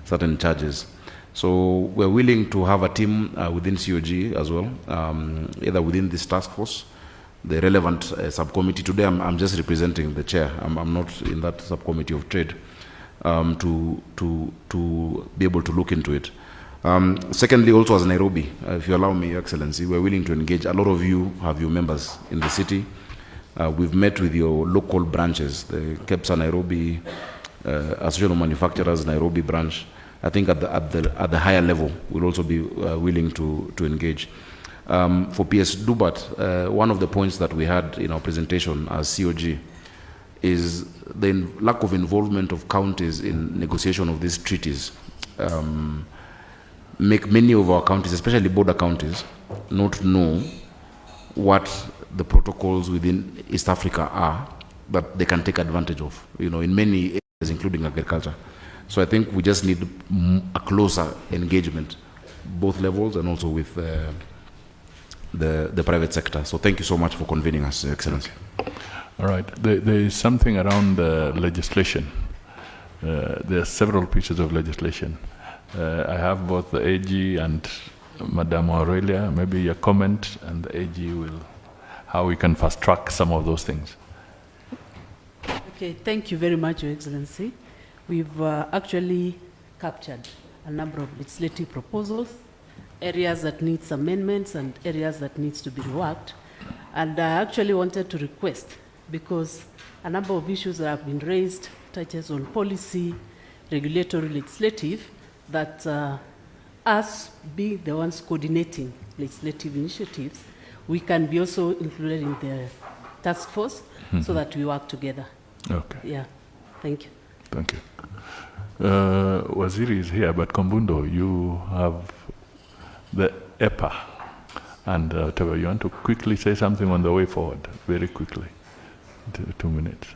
certain charges. So we're willing to have a team within COG as well, either within this task force, the relevant subcommittee. Today I'm just representing the chair. I'm not in that subcommittee of trade, to be able to look into it. Secondly, also as Nairobi, if you allow me, Your Excellency, we're willing to engage. A lot of you have your members in the city. We've met with your local branches, the KEPSA Nairobi, Association of Manufacturers Nairobi branch. I think at the higher level, we'll also be willing to engage. For PS Dubat, one of the points that we had in our presentation as COG is the lack of involvement of counties in negotiation of these treaties. Make many of our counties, especially border counties, not know what the protocols within East Africa are that they can take advantage of, you know, in many areas, including agriculture. So I think we just need a closer engagement, both levels and also with the private sector. So thank you so much for convening us, Your Excellency. All right. There is something around the legislation. There are several pieces of legislation. I have both the AG and Madam Aurelia. Maybe a comment, and the AG will, how we can fast track some of those things. Okay, thank you very much, Your Excellency. We've actually captured a number of legislative proposals, areas that needs amendments and areas that needs to be reworked. And I actually wanted to request, because a number of issues that have been raised touches on policy, regulatory, legislative, that us being the ones coordinating legislative initiatives, we can be also included in the task force so that we work together. Okay. Yeah, thank you. Thank you. Waziri is here, but Kombundo, you have the EPA. And whatever, you want to quickly say something on the way forward, very quickly, 2 minutes.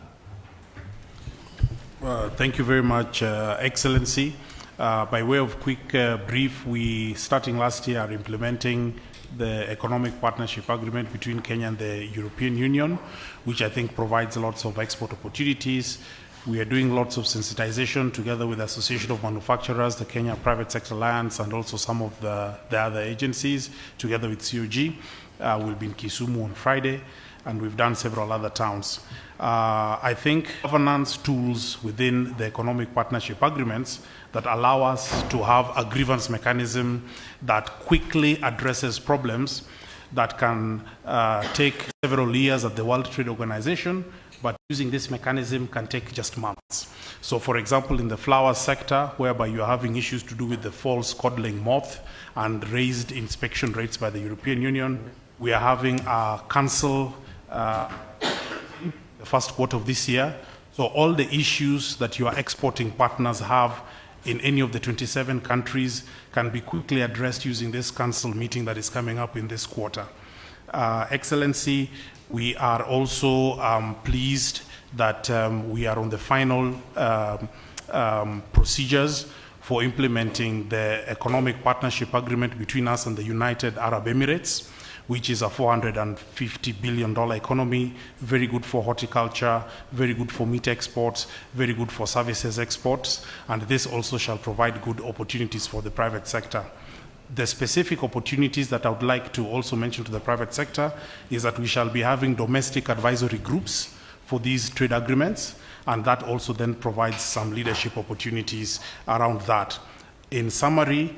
Thank you very much, Excellency. By way of quick brief, we, starting last year, are implementing the Economic Partnership Agreement between Kenya and the European Union, which I think provides lots of export opportunities. We are doing lots of sensitization together with the Association of Manufacturers, the Kenya Private Sector Alliance, and also some of the other agencies, together with COG. We'll be in Kisumu on Friday, and we've done several other towns. I think governance tools within the economic partnership agreements that allow us to have a grievance mechanism that quickly addresses problems that can take several years at the World Trade Organization, but using this mechanism can take just months. So for example, in the flower sector, whereby you're having issues to do with the false codling moth and raised inspection rates by the European Union, we are having a council the first quarter of this year. So all the issues that your exporting partners have in any of the 27 countries can be quickly addressed using this council meeting that is coming up in this quarter. Excellency, we are also pleased that we are on the final procedures for implementing the economic partnership agreement between us and the United Arab Emirates, which is a $450 billion economy, very good for horticulture, very good for meat exports, very good for services exports, and this also shall provide good opportunities for the private sector. The specific opportunities that I would like to also mention to the private sector is that we shall be having domestic advisory groups for these trade agreements, and that also then provides some leadership opportunities around that. In summary,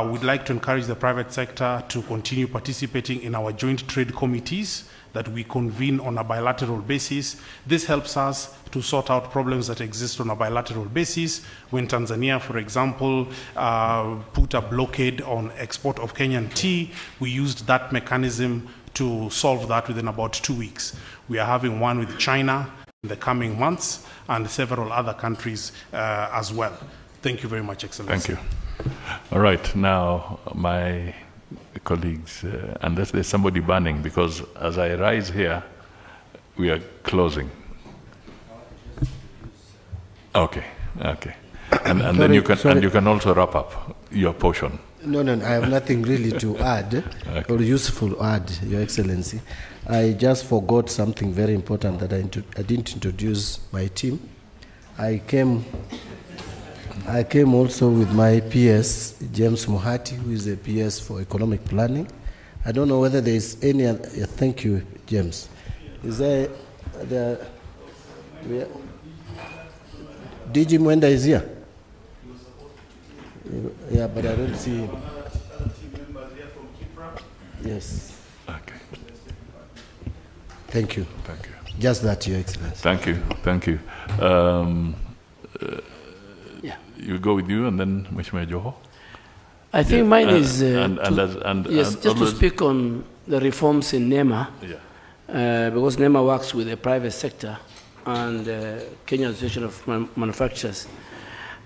we'd like to encourage the private sector to continue participating in our joint trade committees that we convene on a bilateral basis. This helps us to sort out problems that exist on a bilateral basis. When Tanzania, for example, put a blockade on export of Kenyan tea, we used that mechanism to solve that within about 2 weeks. We are having one with China in the coming months and several other countries as well. Thank you very much, Excellency. Thank you. All right, now my colleagues, unless there's somebody burning, because as I rise here, we are closing. Okay, okay. And then you can also wrap up your portion. No, I have nothing really to add or useful to add, Your Excellency. I just forgot something very important that I didn't introduce my team. I came also with my PS, James Muhati, who is a PS for economic planning. I don't know whether there is any other, thank you, James. Is there DG Mwenda is here? Yeah, but I don't see him. Yes. Okay. Thank you. Thank you. Just that, Your Excellency. Thank you. Thank you. You go with you, and then Mheshimiwa Joho. I think mine is just to speak on the reforms in NEMA, because NEMA works with the private sector and Kenya Association of Manufacturers.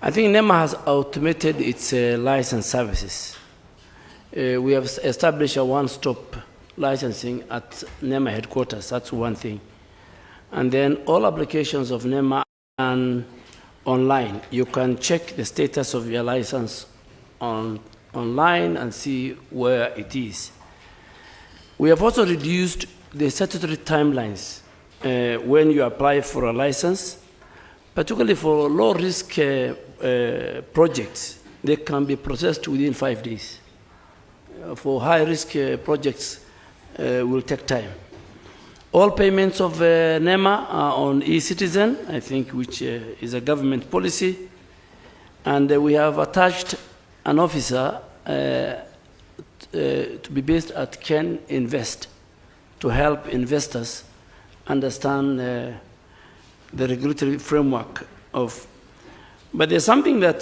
I think NEMA has automated its license services. We have established a one-stop licensing at NEMA headquarters. That's one thing. And then all applications of NEMA and online. You can check the status of your license online and see where it is. We have also reduced the statutory timelines when you apply for a license, particularly for low-risk projects. They can be processed within 5 days. For high-risk projects, will take time. All payments of NEMA are on e-citizen, I think, which is a government policy. And we have attached an officer to be based at Ken Invest to help investors understand the regulatory framework of. But there's something that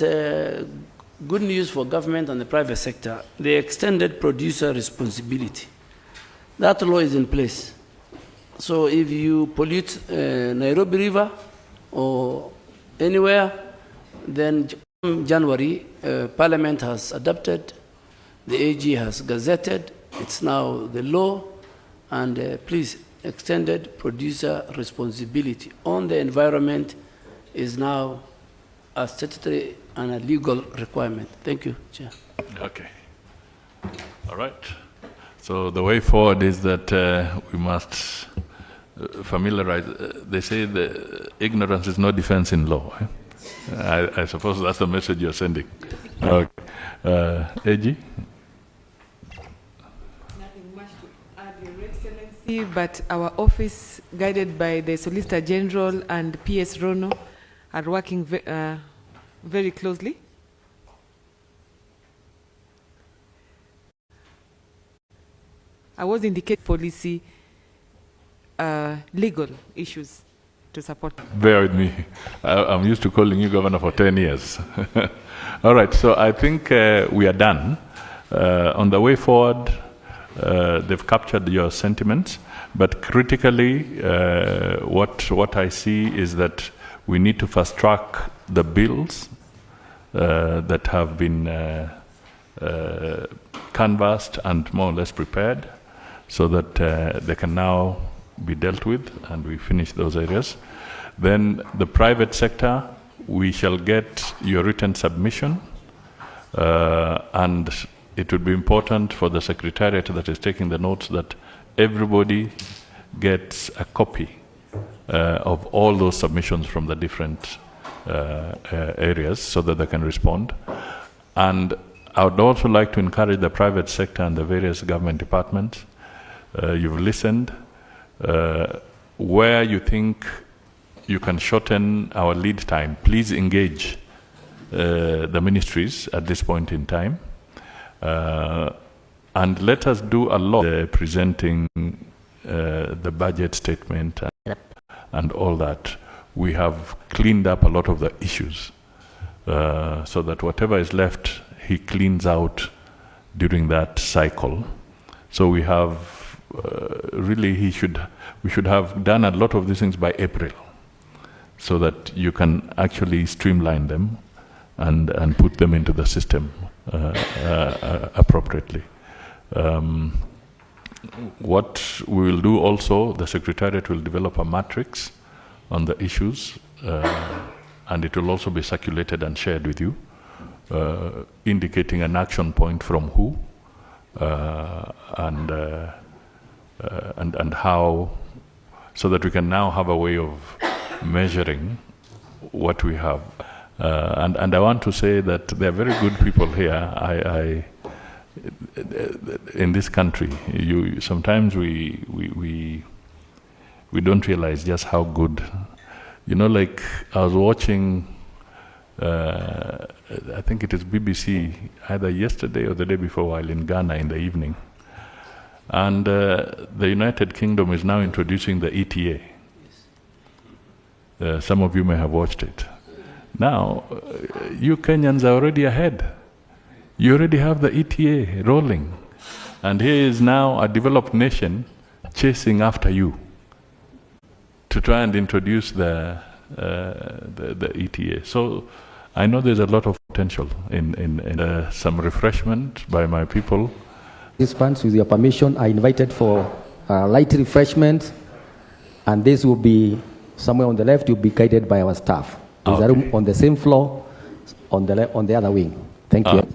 good news for government and the private sector, the extended producer responsibility. That law is in place. So if you pollute Nairobi River or anywhere, then January, Parliament has adopted, the AG has gazetted, it's now the law, and please, extended producer responsibility on the environment is now a statutory and a legal requirement. Thank you, Chair. Okay. All right. So the way forward is that we must familiarize. They say the ignorance is no defense in law. I suppose that's the message you're sending. Okay. AG? Nothing much to add, Your Excellency, but our office, guided by the Solicitor General and PS Rono, are working very closely. I was indicating policy, legal issues to support. Bear with me. I'm used to calling you governor for 10 years. All right, so I think we are done. On the way forward, they've captured your sentiments, but critically, what I see is that we need to fast track the bills that have been canvassed and more or less prepared, so that they can now be dealt with, and we finish those areas. Then the private sector, we shall get your written submission, and it would be important for the Secretariat that is taking the notes that everybody gets a copy of all those submissions from the different areas so that they can respond. And I would also like to encourage the private sector and the various government departments. You've listened. Where you think you can shorten our lead time, please engage the ministries at this point in time. And let us do a lot presenting the budget statement and all that. We have cleaned up a lot of the issues so that whatever is left, he cleans out during that cycle. So we have really, we should have done a lot of these things by April, so that you can actually streamline them and put them into the system appropriately. What we will do also, the Secretariat will develop a matrix on the issues, and it will also be circulated and shared with you, indicating an action point from who, and how, so that we can now have a way of measuring what we have. And I want to say that there are very good people here. In this country, sometimes we don't realize just how good. Like I was watching, I think it is BBC, either yesterday or the day before, while in Ghana in the evening. And the United Kingdom is now introducing the ETA. Some of you may have watched it. Now, you Kenyans are already ahead. You already have the ETA rolling. And here is now a developed nation chasing after you to try and introduce the ETA. So I know there's a lot of potential in some refreshment by my people. Participants, with your permission, are invited for light refreshment, and this will be somewhere on the left. You'll be guided by our staff. There's a room on the same floor on the other wing. Thank you.